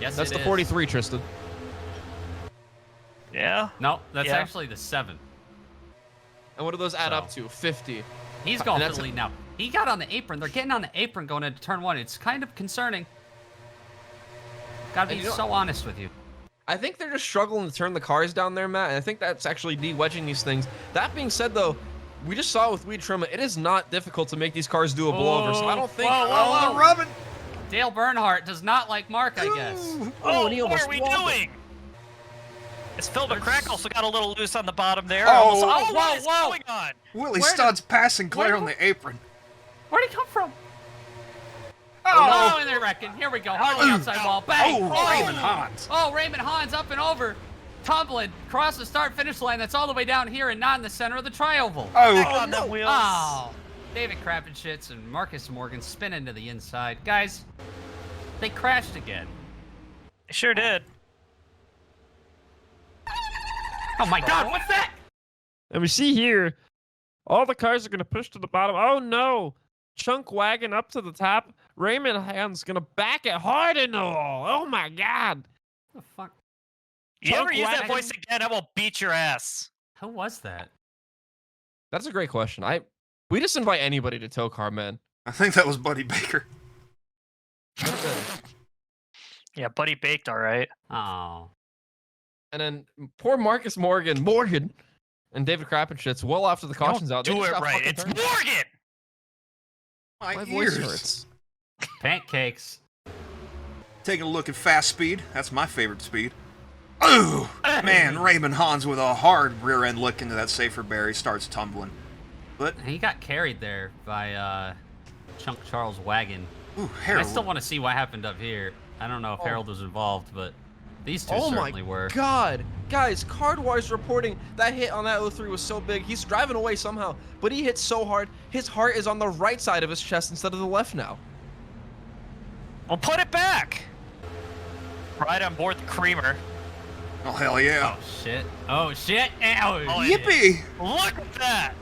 Yes, That's it the is. 43, Tristan. Yeah. No, that's Yeah. actually the 7. And what do those add up So. to? 50. He's going And for the that's- lead now. He got on the apron. They're getting on the apron going into turn 1. It's kind of concerning. Gotta be And you know- so honest with you. I think they're just struggling to turn the cars down there, Matt, and I think that's actually de-wedging these things. That being said, though, we just saw with Weed Trimmer, it is not difficult to make these cars do a blowover, so I don't think... Whoa, whoa, whoa. Robin! Dale Bernhardt does not like Mark, I guess. Oh, and he what almost are we walled doing? Is Phil McCrack also got a little loose on the bottom there? Oh. Almost- Oh, what is whoa. going on? Willie Where did- Studd's passing Claire where- on the apron. Where'd he come from? Oh, Oh, and they're wrecking. Here we go. On the outside wall. Bang! Oh, Raymond Hans. Oh, Raymond Hans up and over. Tumbling across the start-finish line. That's all the way down here and not in the center of the tri-oval. Back Oh, on the wheels. Oh, David Krappenschitz and Marcus Morgan spinning to the inside. Guys, they crashed again. They sure did. Oh my God, what's that? And we see here, all the cars are going to push to the bottom. Oh, no. Chunk wagon up to the top. Raymond Hand's going to back it hard in the wall. Oh, my God. What the fuck? You ever Chunk use that wagon? voice again, I will beat your ass. Who was that? That's a great question. We just invite anybody to TOECAR, man. I think that was Buddy Baker. Yeah, Buddy baked all right. Oh. And then poor Marcus Morgan, and David Krappenschitz well after the caution's out. They Do just it got right. fucking It's turned. Morgan. My My voice ears. hurts. Pancakes. Taking a look at fast speed. That's my favorite speed. Oh, man, Raymond Hans with a hard rear end lick into that safer berry starts tumbling. But, He got carried there by Chunk Charles Wagon. ooh, I Harold. still want to see what happened up here. I don't know if Harold was involved, but these two Oh my certainly were. God. Guys, Cardwire's reporting that hit on that 03 was so big. He's driving away somehow, but he hit so hard, his heart is on the right side of his chest instead of the left now. Well, put it back. Right on board the creamer. Oh, hell yeah. Oh shit! Oh shit! Ow! Oh, Yippee! Look at that.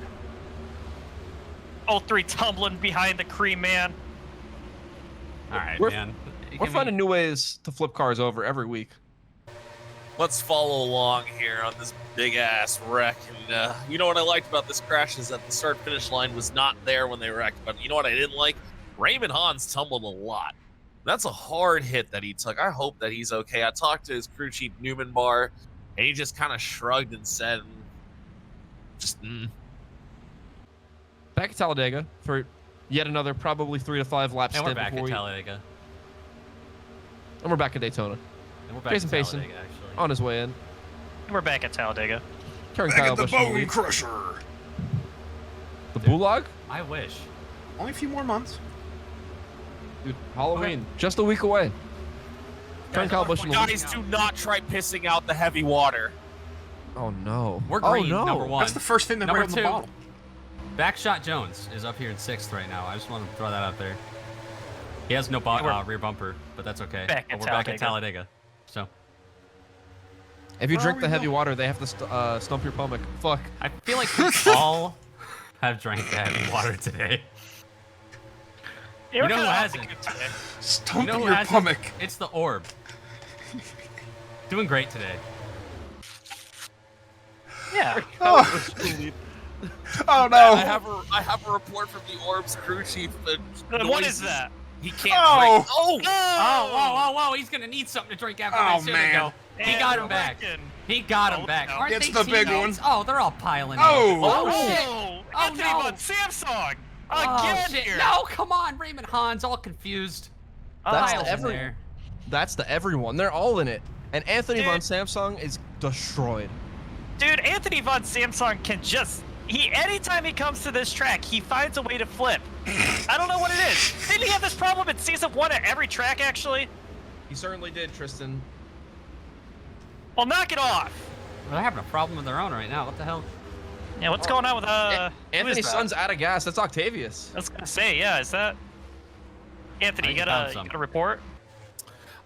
03 tumbling behind the cream man. All right, We're- man. We're finding new ways to flip cars over every week. Let's follow along here on this big ass wreck. And you know what I liked about this crash is that the start finish line was not there when they wrecked. But you know what I didn't like? Raymond Hans tumbled a lot. That's a hard hit that he took. I hope that he's okay. I talked to his crew chief Newman Bar, and he just kind of shrugged and said, "Just Back at Talladega for yet another probably 3 to 5 lap And we're stint back before at we, Talladega. and we're back at Daytona. And we're back Jason at Payson. Talladega, actually. On his way in. We're back at Talladega. Karen Back Kyle at the Busch in the Bone lead. Crusher. The Bulag? I wish. Only a few more months. Dude, Halloween. Just a week away. Karen Kyle Busch in the lead. guys, do not try pissing out the heavy water." Oh no. We're Oh green, no. number one. That's the first thing that Number ran on the two. bottle. Backshot Jones is up here in 6th right now. I just want to throw that out there. He has no rear bumper, but that's okay. But we're back at Talladega. So. If you Where drink are the we heavy go- water, they have to stump your stomach. Fuck. I feel like we all have drank that water today. You know who hasn't? Stomp You know who your hasn't? stomach. It's the Orb. Doing great today. Yeah. Oh, oh no. I have a report from the Orb's crew chief. What Noises. is that? He can't Oh. drink. Oh! Oh, whoa. He's going to need something to drink after Oh, this. Here man. we go. He And got we're him back. working. He got him Oh, back. no. Aren't It's they the big teammates? one. Oh, they're all piling Oh. in. Oh, shit. Oh, Oh, Anthony no. Von Samsung Oh, again shit. here. No, come on. Raymond Hans, all confused. That's Piles the in every- there. That's the everyone. They're all in it. And Anthony Dude. Von Samsung is destroyed. Dude, Anthony Von Samsung can just... anytime he comes to this track, he finds a way to flip. I don't know what it is. Didn't he have this problem in Season 1 at every track, actually? He certainly did, Tristan. Well, knock it off. They're having a problem of their own right now. What the hell? Yeah, what's going on with, who is Anthony's that? son's out of gas. That's Octavius. I was gonna say, yeah, is that... Anthony, you got a report?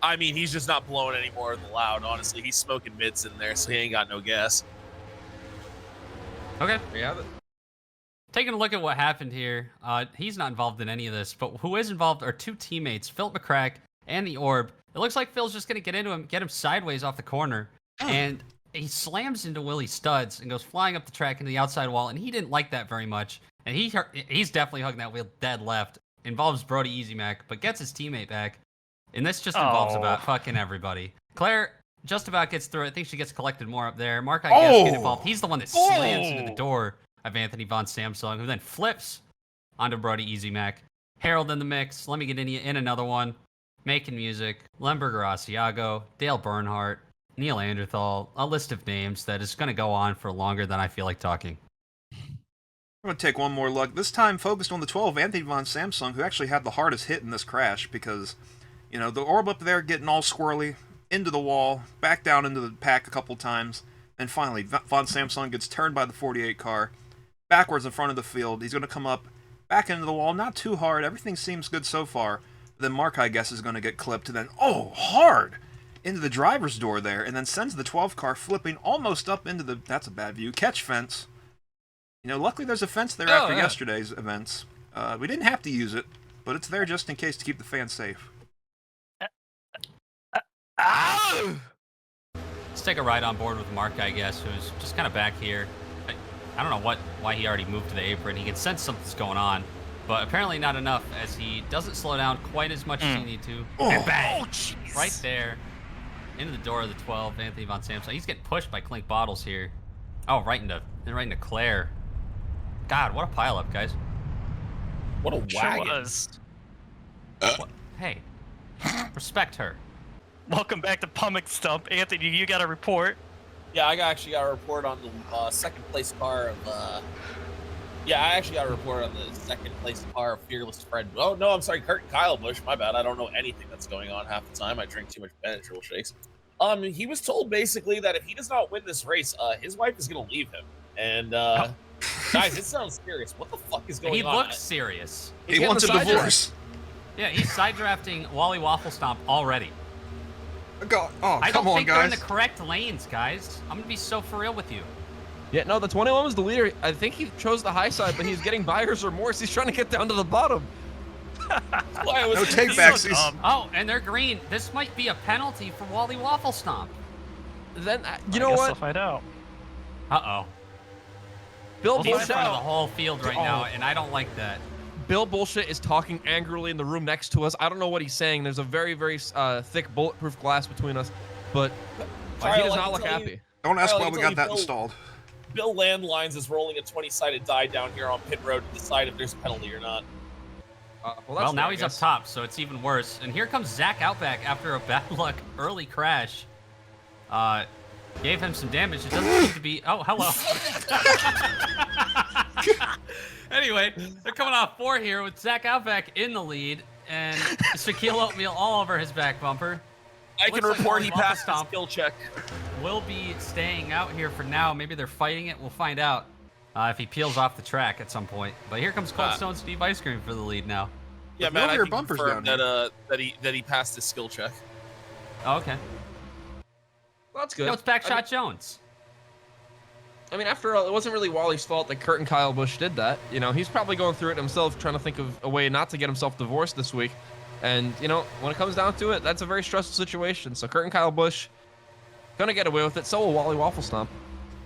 I mean, he's just not blowing any more of the loud, honestly. He's smoking mids in there, so he ain't got no gas. Okay. Yeah. Taking a look at what happened here, he's not involved in any of this, but who is involved are 2 teammates, Phil McCrack and the Orb. It looks like Phil's just going to get into him, get him sideways off the corner, and he slams into Willie Studs and goes flying up the track into the outside wall, and he didn't like that very much, and he's definitely hugging that wheel dead left. Involves Brody Easy Mac, but gets his teammate back, and this just involves about fucking everybody. Claire just about gets through it. I think she gets collected more up there. Mark, I guess, get involved. He's the one that slams into the door of Anthony Von Samsung, who then flips onto Brody Easy Mac. Harold in the mix. Let me get in another one. Making music. Lemberger Asiago. Dale Bernhardt. Neil Anderthal. A list of names that is going to go on for longer than I feel like talking. I'm going to take one more look. This time focused on the 12, Anthony Von Samsung, who actually had the hardest hit in this crash because, you know, the Orb up there getting all squirrely, into the wall, back down into the pack a couple times, and finally Von Samsung gets turned by the 48 car, backwards in front of the field. He's going to come up, back into the wall, not too hard. Everything seems good so far. Then Mark, I guess, is going to get clipped, and then, hard! Into the driver's door there, and then sends the 12 car flipping almost up into the, that's a bad view, catch fence. You know, luckily there's a fence there after yesterday's events. We didn't have to use it, but it's there just in case to keep the fans safe. Let's take a ride on board with Mark, I guess, who's just kind of back here. I don't know why he already moved to the apron. He can sense something's going on, but apparently not enough, as he doesn't slow down quite as much as he need to. And bang! Right there, into the door of the 12, Anthony Von Samsung. He's getting pushed by Clink Bottles here. Oh, right into Claire. God, what a pileup, guys. What a wagon. Sure was. Hey, respect her. Welcome back to Pumick Stump. Anthony, you got a report? Yeah, I actually got a report on the second place car of. Yeah, I actually got a report on the second place car of Fearless Fred. Oh no, I'm sorry, Kurt and Kyle Busch. My bad. I don't know anything that's going on half the time. I drink too much Benadryl shakes. He was told basically that if he does not win this race, his wife is gonna leave him. And guys, it sounds serious. What the fuck is going on? He looks serious. He wants a divorce. Yeah, he's side drafting Wally Waffle Stomp already. God, I come don't on, think they're in guys. the correct lanes, guys. I'm gonna be so for real with you. Yeah, no, the 21 was the leader. I think he chose the high side, but he's getting buyer's remorse. He's trying to get down to the bottom. No take backs. Oh, and they're green. This might be a penalty for Wally Waffle Stomp. Then, you I know guess what? I'll find out. Uh-oh. Bill He's in front of the Bullshit, whole field right now, and I don't like that. Bill Bullshit is talking angrily in the room next to us. I don't know what he's saying. There's a very, very thick bulletproof glass between us, but he does not look happy. Don't ask Kyle, why I we can got tell that you, installed. Bill Landlines is rolling a 20-sided die down here on pit road to decide if there's a penalty or not. Well, now he's up top, so it's even worse. And here comes Zach Outback after a bad luck early crash. Gave him some damage. It doesn't seem to be... Oh, hello. Anyway, they're coming off 4 here with Zach Outback in the lead and Shaquille Oatmeal all over his back bumper. I can Looks like report he Wally passed the Waffle Stomp skill check. will be staying out here for now. Maybe they're fighting it. We'll find out. if he peels off the track at some point. But here comes Cold Stone Steve Ice Cream for the lead now. Yeah, With man, no I rear can bumpers confirm down that he passed his skill check. Oh, okay. Well, that's good. No, it's Backshot Jones. I mean, after all, it wasn't really Wally's fault that Kurt and Kyle Busch did that. You know, he's probably going through it himself, trying to think of a way not to get himself divorced this week. And, you know, when it comes down to it, that's a very stressful situation. So Kurt and Kyle Busch gonna get away with it. So will Wally Waffle Stomp.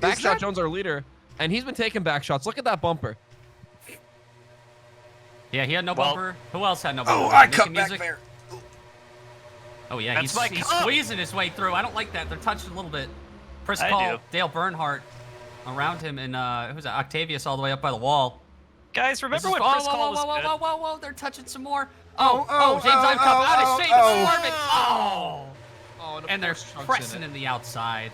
Backshot Jones, our leader, and he's been taking back shots. Look at that bumper. Yeah, he had no bumper. Who else had no bumper? Oh, I Making cut back music? there. Oh, yeah, That's my he's cup. squeezing his way through. I don't like that. They're touching a little bit. Chris I Paul, do. Dale Earnhardt around him, and who's that? Octavius all the way up by the wall. Guys, This remember is- when whoa, Chris whoa, Cole whoa, was whoa, good? whoa, whoa, whoa, whoa, they're touching some more. Oh, James oh, Ive Cup out of shape. oh. Corbin. Oh. Oh, of And they're course Chunk's pressing in it. in the outside.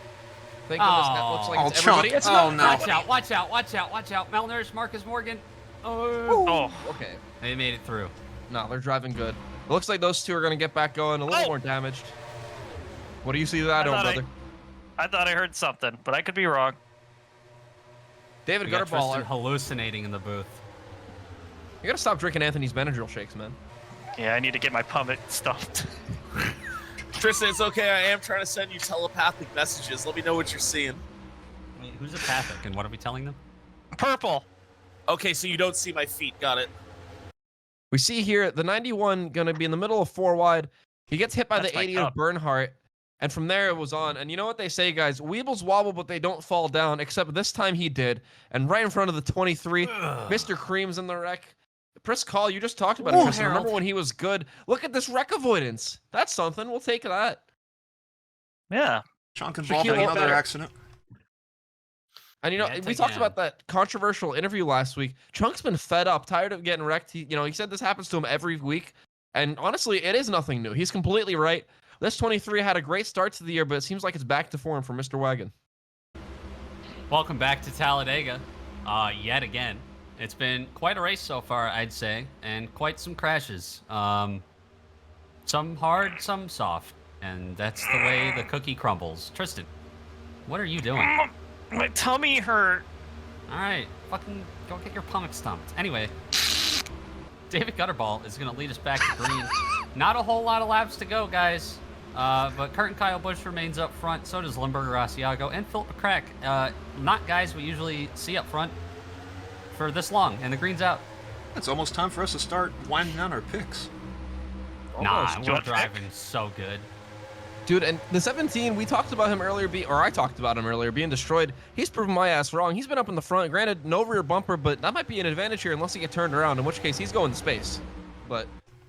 Thank goodness that looks like Oh, it's everybody. Chunk. It's Oh, not. no. Watch out, watch out, watch out, watch out. Malnourished Marcus Morgan. Oh. Oh, Okay. They made it through. No, they're driving good. It looks like those two are going to get back going a little Oh. more damaged. What do you see that on, brother? I thought I heard something, but I could be wrong. David We got Tristan Gutterballer. hallucinating in the booth. You got to stop drinking Anthony's Benadryl shakes, man. Yeah, I need to get my pummet stuffed. Tristan, it's okay. I am trying to send you telepathic messages. Let me know what you're seeing. Wait, who's apathic, and what are we telling them? Purple. Okay, so you don't see my feet. Got it. We see here the 91 going to be in the middle of 4 wide. He gets hit by That's the my 80 cup. of Bernhardt, and from there it was on. And you know what they say, guys? Weebles wobble, but they don't fall down, except this time he did. And right in front of the 23, Mr. Cream's in the wreck. Chris Call, you just talked about it, Ooh, Tristan. Harold. Remember when he was good? Look at this wreck avoidance. That's something. We'll take that. Yeah. Chunk involved in Shaquille another O'Neal. accident. And you know, Yeah, it's we like, talked yeah. about that controversial interview last week. Chunk's been fed up, tired of getting wrecked. He said this happens to him every week. And honestly, it is nothing new. He's completely right. This 23 had a great start to the year, but it seems like it's back to form for Mr. Wagon. Welcome back to Talladega, yet again. It's been quite a race so far, I'd say, and quite some crashes. Some hard, some soft, and that's the way the cookie crumbles. Tristan, what are you doing? My tummy hurt. All right, fucking go get your pummel stumped. Anyway, David Gutterball is going to lead us back to green. Not a whole lot of laps to go, guys. But Kurt and Kyle Busch remains up front. So does Limburger Asiago and Philip McCrack. Not guys we usually see up front for this long, and the green's out. It's almost time for us to start winding down our picks. Nah, Almost. we're What? driving so good. Dude, and the 17, we talked about him earlier, I talked about him earlier, being destroyed. He's proven my ass wrong. He's been up in the front. Granted, no rear bumper, but that might be an advantage here unless he get turned around, in which case he's going to space. But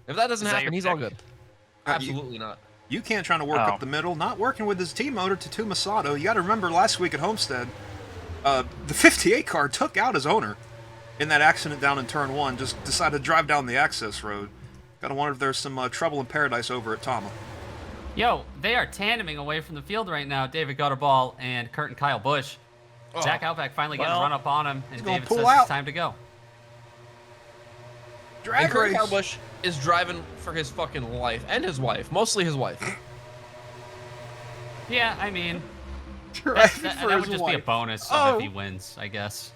if that doesn't Is that happen, your he's all pick? good. You- Absolutely not. You can't try to work Oh. up the middle, not working with his team motor, Tatuma Sato. You got to remember last week at Homestead, the 58 car took out his owner in that accident down in turn 1, just decided to drive down the access road. Got to wonder if there's some trouble in paradise over at Tama. Yo, they are tandeming away from the field right now, David Gutterball and Kurt and Kyle Busch. Zach Outback finally getting Well, run up on him, and gonna David pull says out. it's time to go. Drag And Kurt race. Kyle Busch is driving for his fucking life, and his wife. Mostly his wife. Yeah, I mean, Driving that for would his just be a wife. bonus Oh. if he wins, I guess.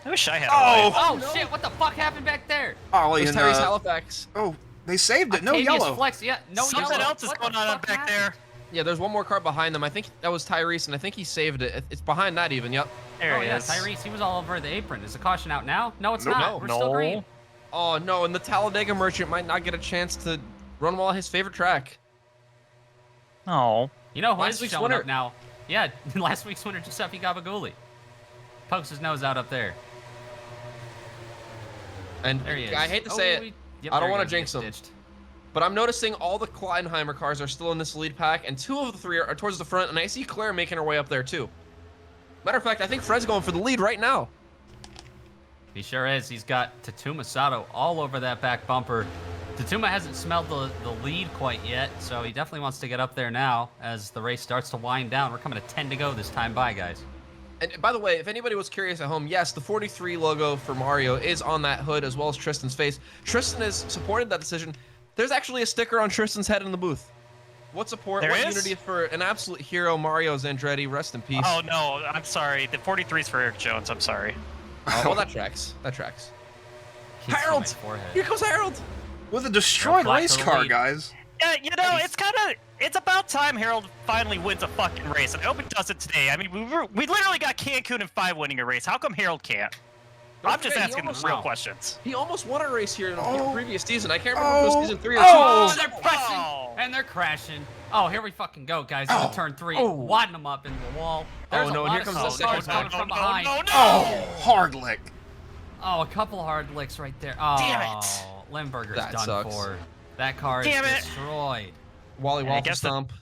I wish I had a Oh. wife. Oh, shit, what the fuck happened back there? Ollie There's and, Tyrese Halifax. oh, they saved it. No Octavius yellow. Flex, yeah, no Something yellow. else is What going the on fuck back happened? there. Yeah, there's one more car behind them. I think that was Tyrese, and I think he saved it. It's behind that even, yep. There Oh he yeah, is. Tyrese, he was all over the apron. Is the caution out now? No, it's Nope. not. No. We're still No. green. Oh, no, and the Talladega merchant might not get a chance to run well on his favorite track. Oh. You know who Last is week's showing winner. up now? Yeah, last week's winner, Giuseppe Gabaguli. Pokes his nose out up there. And There he is. I hate to Oh, say it, yep, I don't there wanna he goes. jinx He him. gets ditched. but I'm noticing all the Kleinheimer cars are still in this lead pack, and 2 of the 3 are towards the front, and I see Claire making her way up there too. Matter of fact, I think Fred's going for the lead right now. He sure is. He's got Tatuma Sato all over that back bumper. Tatuma hasn't smelled the lead quite yet, so he definitely wants to get up there now as the race starts to wind down. We're coming to 10 to go this time by, guys. And by the way, if anybody was curious at home, yes, the 43 logo for Mario is on that hood as well as Tristan's face. Tristan has supported that decision. There's actually a sticker on Tristan's head in the booth. What support, There what is? unity for an absolute hero, Mario Zandretti. Rest in peace. Oh no, I'm sorry. The 43's for Eric Jones. I'm sorry. Oh, well, that tracks. That tracks. Kiss to Harold! my forehead. Here comes Harold! With a destroyed Black race to the car, lead. guys. Yeah, you know, it's about time Harold finally wins a fucking race, and I hope he does it today. I mean, we literally got Cancun and 5 winning a race. How come Harold can't? Don't I'm just forget, he asking the almost- real No. questions. He almost won a race here in the Oh. previous season. I can't remember if it was Oh. season 3 or Oh, 2. they're pressing Oh. and they're crashing. Oh, here we fucking go, guys. Into turn 3. Oh. Wadding them up into the wall. There's no, a and lot here of comes slow the second cars coming time. from behind. No. Oh, hard lick. Oh, a couple hard licks right there. Oh, Damn it. Limburger's That done sucks. for. That car Damn is it. destroyed. Wally Yeah, I Waffle guess that- Stomp.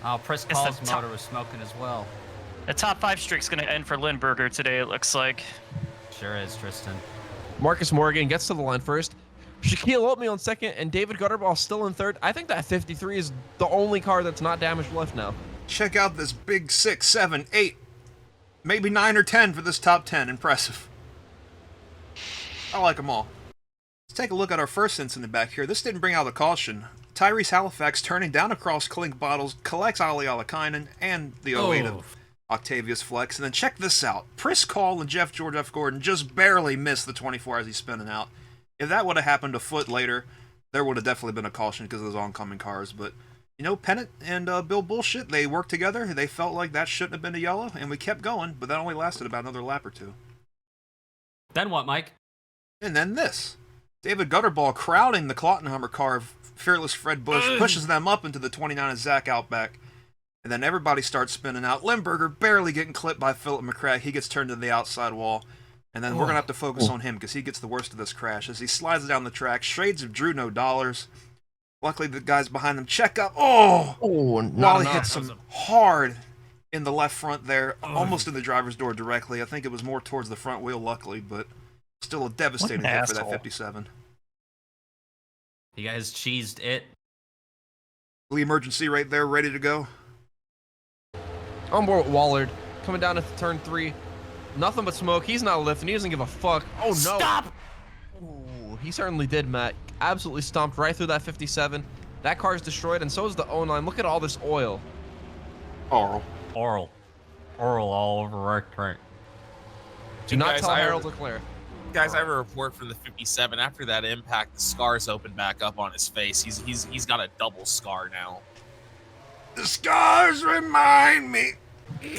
Oh, Pris Guess the Call's top- motor was smoking as well. The top 5 streak's gonna end for Lindbergher today, it looks like. Sure is, Tristan. Marcus Morgan gets to the line first. Shaquille Oatmeal in second, and David Gutterball still in third. I think that 53 is the only car that's not damaged left now. Check out this big 6, 7, 8, maybe 9 or 10 for this top 10. Impressive. I like them all. Let's take a look at our first incident back here. This didn't bring out a caution. Tyrese Halifax turning down across clink bottles, collects Ali Alakainen and the 08 of Octavius Flex. And then check this out. Pris Call and George F. Gordon just barely missed the 24 as he's spinning out. If that would have happened a foot later, there would have definitely been a caution because of those oncoming cars. But, you know, Pennant and Bill Bullshit, they worked together. They felt like that shouldn't have been a yellow, and we kept going, but that only lasted about another lap or two. Then what, Mike? And then this. David Gutterball crowding the Klottenheimer car of Fearless Fred Bush, pushes them up into the 29 of Zach Outback. And then everybody starts spinning out. Limburger barely getting clipped by Philip McCrack. He gets turned to the outside wall. And then we're going to have to focus on him because he gets the worst of this crash. As he slides down the track, shades of Drew No Dollars. Luckily, the guys behind him check up. Oh! Wally hits him hard in the left front there, almost in the driver's door directly. I think it was more towards the front wheel, luckily, but still a devastating hit for that asshole. 57. You guys cheesed it. The emergency right there, ready to go. On board with Wallard, coming down into turn 3. Nothing but smoke. He's not lifting. He doesn't give a fuck. Oh, no. Stop! Ooh, he certainly did, Matt. Absolutely stomped right through that 57. That car's destroyed, and so is the 09. Look at all this oil. Oral. Oral all over our track. Do not Guys, tell I Harold heard- Leclerc. Guys, I have a report from the 57. After that impact, the scars opened back up on his face. He's got a double scar now. The scars remind me.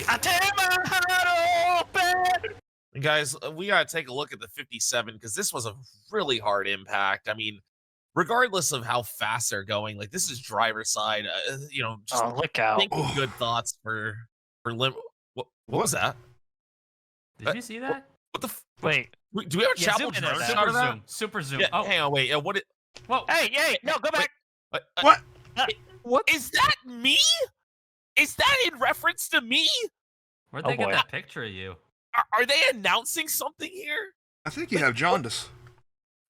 I tear my heart open! And guys, we gotta take a look at the 57 because this was a really hard impact. I mean, regardless of how fast they're going, like this is driver side. Just Oh, look out. thinking good thoughts for Lim. What was that? Did you see that? What the? Wait. Do we have a Yeah, chapel zoom in drone there. shot Super of that? zoom. Super zoom. Yeah, Oh, hang on, wait. What? whoa. Hey, no, go back. What? What? Is that me? Is that in reference to me? Where'd Oh, they get boy. that picture of you? Are they announcing something here? I think you have jaundice.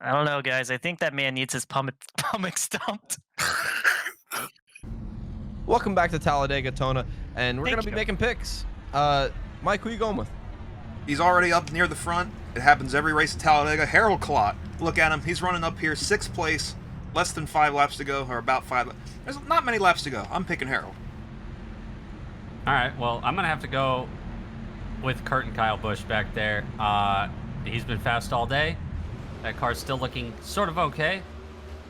I don't know, guys. I think that man needs his stomach stumped. Welcome back to Talladega, Tona, and we're Thank going to be you. making picks. Mike, who you going with? He's already up near the front. It happens every race at Talladega. Harold Klott. Look at him. He's running up here, 6th place. Less than 5 laps to go, or about 5. There's not many laps to go. I'm picking Harold. All right, well, I'm going to have to go with Kurt and Kyle Busch back there. He's been fast all day. That car's still looking sort of okay.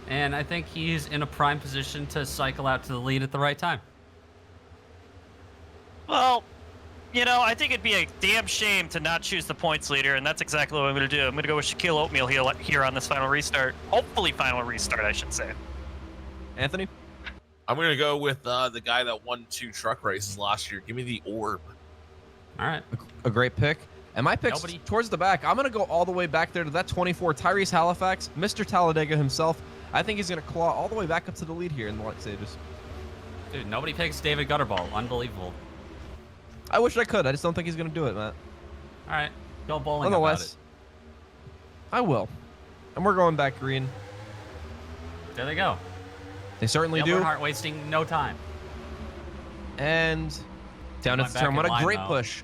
And I think he's in a prime position to cycle out to the lead at the right time. Well, I think it'd be a damn shame to not choose the points leader, and that's exactly what I'm going to do. I'm going to go with Shaquille Oatmeal here on this final restart. Hopefully final restart, I should say. Anthony? I'm gonna go with the guy that won 2 truck races last year. Give me the orb. All right. A great pick. And my pick's Nobody- towards the back. I'm going to go all the way back there to that 24, Tyrese Halifax, Mr. Talladega himself. I think he's going to claw all the way back up to the lead here in the late stages. Dude, nobody picks David Gutterball. Unbelievable. I wish I could. I just don't think he's going to do it, Matt. All right. Go bowling about Nonetheless, it. I will. And we're going back green. There they go. They certainly Yep, do. Earnhardt wasting no time. And down Went into back turn one. in A line, great though. push.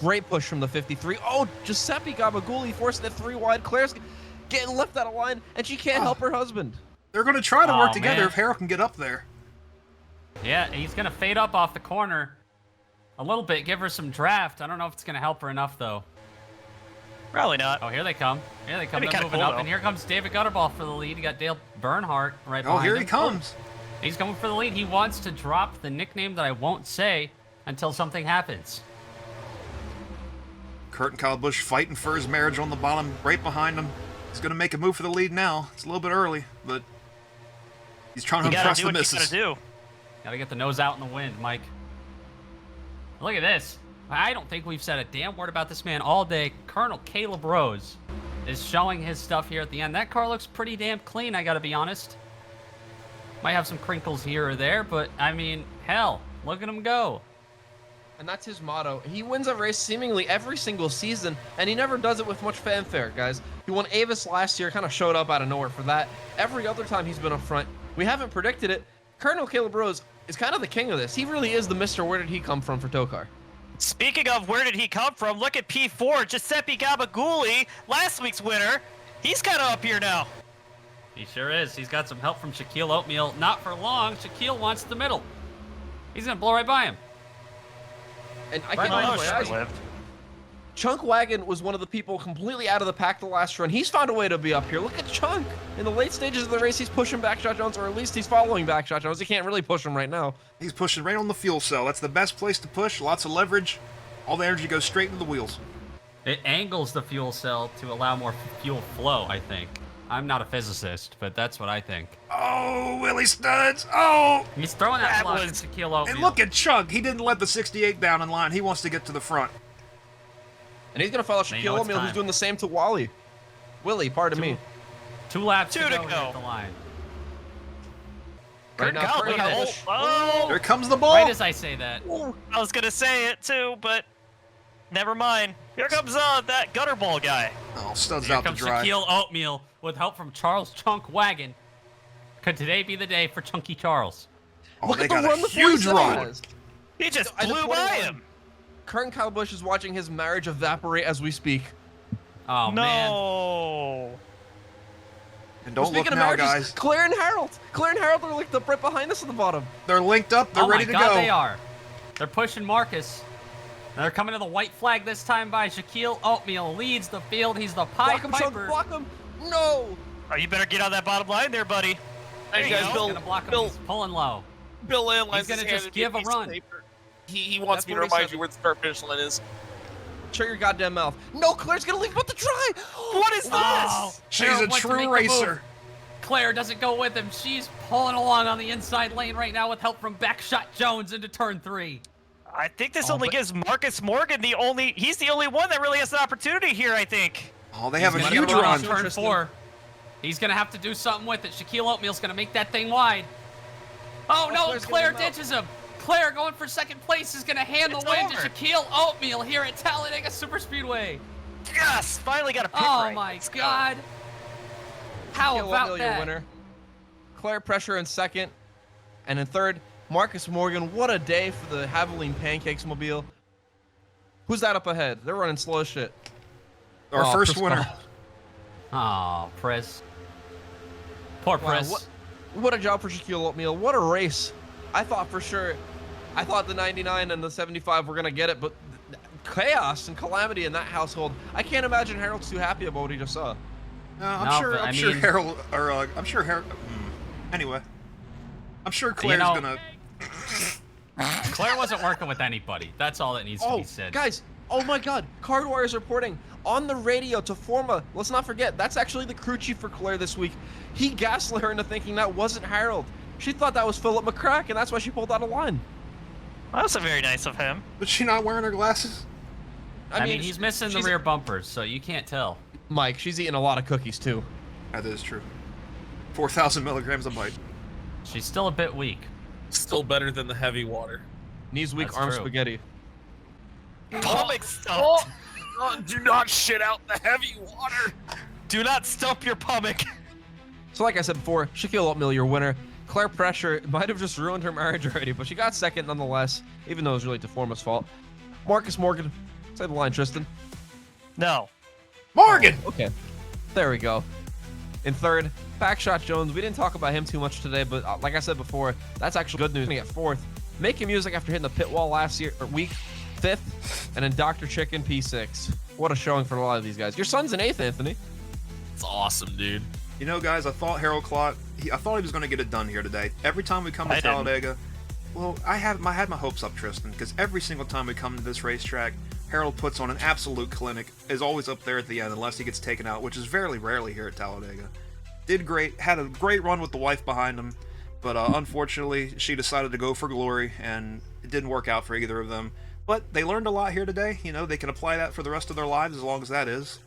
Great push from the 53. Oh, Giuseppe Gabaguli forcing it 3 wide. Claire's getting left out of line, and she can't help her husband. They're going to try to work Aw, together man. if Harold can get up there. Yeah, he's going to fade up off the corner a little bit, give her some draft. I don't know if it's going to help her enough, though. Probably not. Oh, here they come. Here they come. That'd be They're kinda moving cool, up, though. and here comes David Gutterball for the lead. You got Dale Bernhardt right Oh, behind here him. he comes. He's coming for the lead. He wants to drop the nickname that I won't say until something happens. Kurt and Kyle Busch fighting for his marriage on the bottom, right behind him. He's going to make a move for the lead now. It's a little bit early, but he's trying to You impress gotta do the what you missus. gotta do. Gotta get the nose out in the wind, Mike. Look at this. I don't think we've said a damn word about this man all day. Colonel Caleb Rose is showing his stuff here at the end. That car looks pretty damn clean, I gotta be honest. Might have some crinkles here or there, but I mean, hell, look at him go. And that's his motto. He wins a race seemingly every single season, and he never does it with much fanfare, guys. He won Avis last year, kind of showed up out of nowhere for that. Every other time he's been up front, we haven't predicted it. Colonel Caleb Rose is kind of the king of this. He really is the Mr. Where did he come from for TOECAR? Speaking of where did he come from, look at P4, Giuseppe Gabagouli, last week's winner. He's kind of up here now. He sure is. He's got some help from Shaquille Oatmeal. Not for long. Shaquille wants the middle. He's gonna blow right by him. And I Right can't on, believe short it. lived. Chunk Wagon was one of the people completely out of the pack the last run. He's found a way to be up here. Look at Chunk. In the late stages of the race, he's pushing Backshot Jones, or at least he's following Backshot Jones. He can't really push him right now. He's pushing right on the fuel cell. That's the best place to push. Lots of leverage. All the energy goes straight into the wheels. It angles the fuel cell to allow more fuel flow, I think. I'm not a physicist, but that's what I think. Oh, Willie Studs. Oh, He's throwing that That block was- at Shaquille Oatmeal. and look at Chug. He didn't let the 68 down in line. He wants to get to the front. And he's going to follow They Shaquille know it's O'Neal, who's time. doing the same to Wally. Willie, pardon me. 2 laps Two to to go here go. at the line. Right Kurt now, Kyle Kurt Busch. Busch. Oh, Here comes the ball. Right as I say that. I was gonna say it too, but never mind. Here comes that gutter ball guy. Oh, Studs Here out to comes dry. Shaquille Oatmeal with help from Charles Chunk Wagon. Could today be the day for Chunky Charles? Oh, Look they at the got run a the huge 47 run. has. He just I just blew by 21. him. Kurt and Kyle Busch is watching his marriage evaporate as we speak. Oh, man. No. And don't Speaking look of now, marriages, guys. Claire and Harold. Claire and Harold are like the right behind us at the bottom. They're linked up. They're Oh ready my to God, go. they are. They're pushing Marcus. They're coming to the white flag this time by Shaquille Oatmeal. Leads the field. He's the Pied Block him, Chunk, Piper. block him. No. Oh, you better get on that bottom line there, buddy. There Hey, you guys, go. He's Bill- gonna block him. Bill- He's pulling low. Bill Landline He's gonna just give a run. He wants That's me to 47. remind you where the start finish line is. Shut your goddamn mouth. No, Claire's gonna leave him at the try. What is Oh, this? She's Harold a wants to true make the racer. move. Claire doesn't go with him. She's pulling along on the inside lane right now with help from Backshot Jones into turn 3. I think this Oh, only but- gives Marcus Morgan he's the only one that really has an opportunity here, I think. Oh, they have a He's huge gonna run. Turn 4. He's gonna have to do something with it. Shaquille Oatmeal's gonna make that thing wide. Oh no, Claire's Claire getting him out. ditches him. Claire going for second place is gonna hand It's the win to over. Shaquille Oatmeal here at Talladega Superspeedway. Yes, finally got a pit Oh right. my Let's go. God. How Shaquille about O'Neal, your that? winner. Claire Pressure in second. And in third, Marcus Morgan. What a day for the Haviline Pancakes Mobile. Who's that up ahead? They're running slow as shit. Our Oh, first Chris winner. Oh, Paul. Pris. Poor Wow, Pris. what a job for Shaquille Oatmeal. What a race. I thought the 99 and the 75 were going to get it, but chaos and calamity in that household. I can't imagine Harold's too happy about what he just saw. I'm No, sure. but I'm I sure mean- Harold. Or I'm sure Harold. Anyway, I'm sure Claire's know- gonna. Claire wasn't working with anybody. That's all that needs to Oh, be said. guys. Oh my God. Cardwire is reporting on the radio to Forma. Let's not forget, that's actually the crew chief for Claire this week. He gaslit her into thinking that wasn't Harold. She thought that was Philip McCrack, and that's why she pulled out of line. That was very nice of him. Was she not wearing her glasses? I mean, he's missing the she's- rear bumpers, so you can't tell. Mike, she's eating a lot of cookies too. That is true. 4,000 milligrams a bite. She's still a bit weak. Still better than the heavy water. Knees weak, That's arm true. spaghetti. Comic Oh, stuff. do not shit out the heavy water. Do not stump your pumic. So like I said before, Shaquille Oatmeal, your winner. Claire Pressure might have just ruined her marriage already, but she got second nonetheless, even though it was really Deforma's fault. Marcus Morgan, say the line, Tristan. No. Morgan. Okay, there we go. In third, Backshot Jones. We didn't talk about him too much today, but like I said before, that's actually good news. At fourth, making music after hitting the pit wall last week. 5th, and then Dr. Chicken P6. What a showing for a lot of these guys. Your son's in 8th, Anthony. It's awesome, dude. You know, guys, I thought Harold Clot, I thought he was going to get it done here today. Every time we come to Talladega, well, I had my hopes up, Tristan, because every single time we come to this racetrack, Harold puts on an absolute clinic, is always up there at the end unless he gets taken out, which is very rarely here at Talladega. Did great, had a great run with the wife behind him, but unfortunately, she decided to go for glory, and it didn't work out for either of them. But they learned a lot here today. You know, they can apply that for the rest of their lives as long as that is.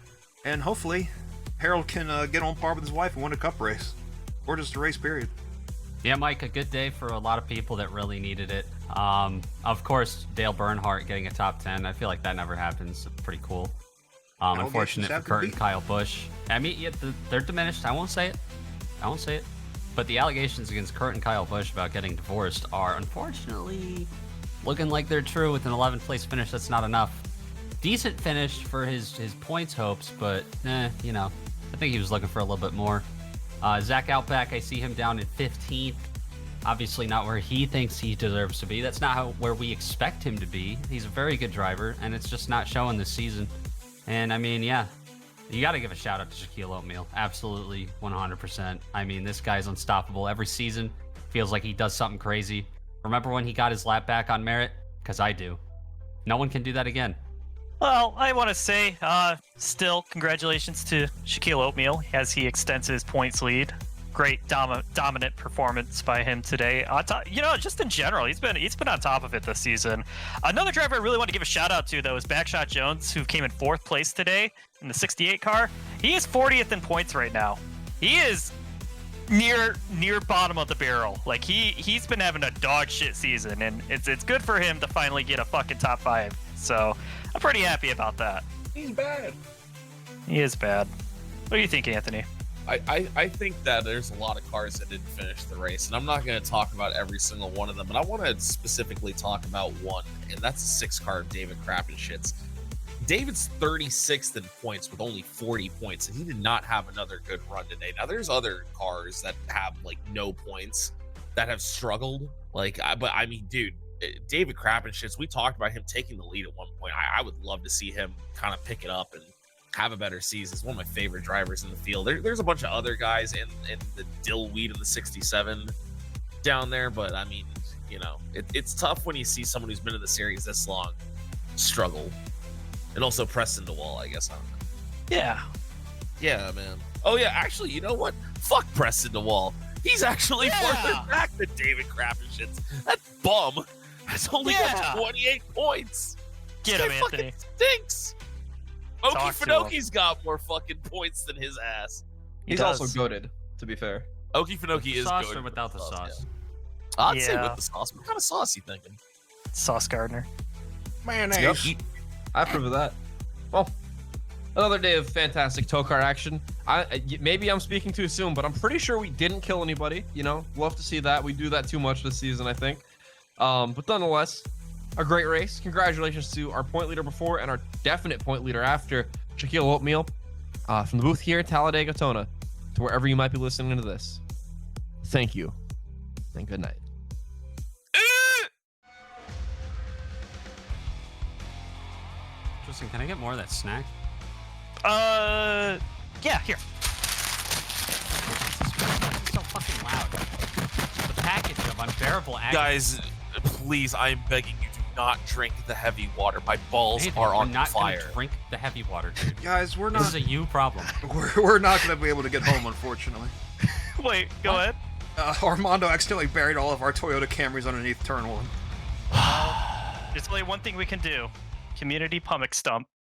And hopefully, Harold can get on par with his wife and win a cup race. Or just a race, period. Yeah, Mike, a good day for a lot of people that really needed it. Of course, Dale Earnhardt getting a top 10. I feel like that never happens. It's pretty cool. Unfortunate for Kurt and Kyle Busch. I mean, yeah, they're diminished. I won't say it. But the allegations against Kurt and Kyle Busch about getting divorced are unfortunately looking like they're true. With an 11th place finish, that's not enough. Decent finish for his points hopes, but you know, I think he was looking for a little bit more. Zach Outback, I see him down in 15th. Obviously not where he thinks he deserves to be. That's not where we expect him to be. He's a very good driver, and it's just not showing this season. And I mean, yeah, you got to give a shout out to Shaquille O'Neal. Absolutely, 100%. I mean, this guy's unstoppable. Every season feels like he does something crazy. Remember when he got his lap back on Merritt? Because I do. No one can do that again. Well, I want to say, still, congratulations to Shaquille O'Neal as he extends his points lead. Great dominant performance by him today. You know, just in general, he's been on top of it this season. Another driver I really want to give a shout out to, though, is Backshot Jones, who came in 4th place today in the 68 car. He is 40th in points right now. He is near bottom of the barrel. Like he's been having a dog shit season, and it's good for him to finally get a fucking top 5. So I'm pretty happy about that. He's bad. He is bad. What do you think, Anthony? I think that there's a lot of cars that didn't finish the race, and I'm not going to talk about every single one of them, but I want to specifically talk about one, and that's the 6-car of David Crappenshits. David's 36th in points with only 40 points, and he did not have another good run today. Now, there's other cars that have, like, no points that have struggled. But I mean, dude, David Crappenshits, we talked about him taking the lead at one point. I would love to see him kind of pick it up and have a better season. He's one of my favorite drivers in the field. There's a bunch of other guys in the Dillweed in the 67 down there, but I mean, you know, it's tough when you see someone who's been in the series this long struggle. And also Preston DeWall, I guess. I don't know. Yeah, man. Oh yeah, actually, you know what? Fuck Preston DeWall. He's actually further back than David Crappenshits. That bum has only got 28 points. Get him, Anthony. Stinks. Okie Finoki's got more fucking points than his ass. He's also goated, to be fair. Okie Finoki is sauce goated or without the sauce? Yeah. I'd say with the sauce. What kind of sauce you thinking? Sauce Gardner. Mayonnaise. Yep. I approve of that. Well, another day of fantastic TOECAR action. Maybe I'm speaking too soon, but I'm pretty sure we didn't kill anybody. You know, love to see that. We do that too much this season, I think. But nonetheless, a great race. Congratulations to our point leader before and our definite point leader after, Shaquille O'Neal, from the booth here at Talladega, Tona, to wherever you might be listening to this. Thank you, and good night. Tristan, can I get more of that snack? Yeah, here. It's so fucking loud. The package of unbearable agony. Guys, please, I am begging you, do not drink the heavy water. My balls are on not fire. Gonna drink the heavy water, dude. Guys, we're not. This is a you problem. We're not going to be able to get home, unfortunately. Wait, go ahead. Armando accidentally buried all of our Toyota Camrys underneath turn 1. There's only one thing we can do. Community Pumic Stump.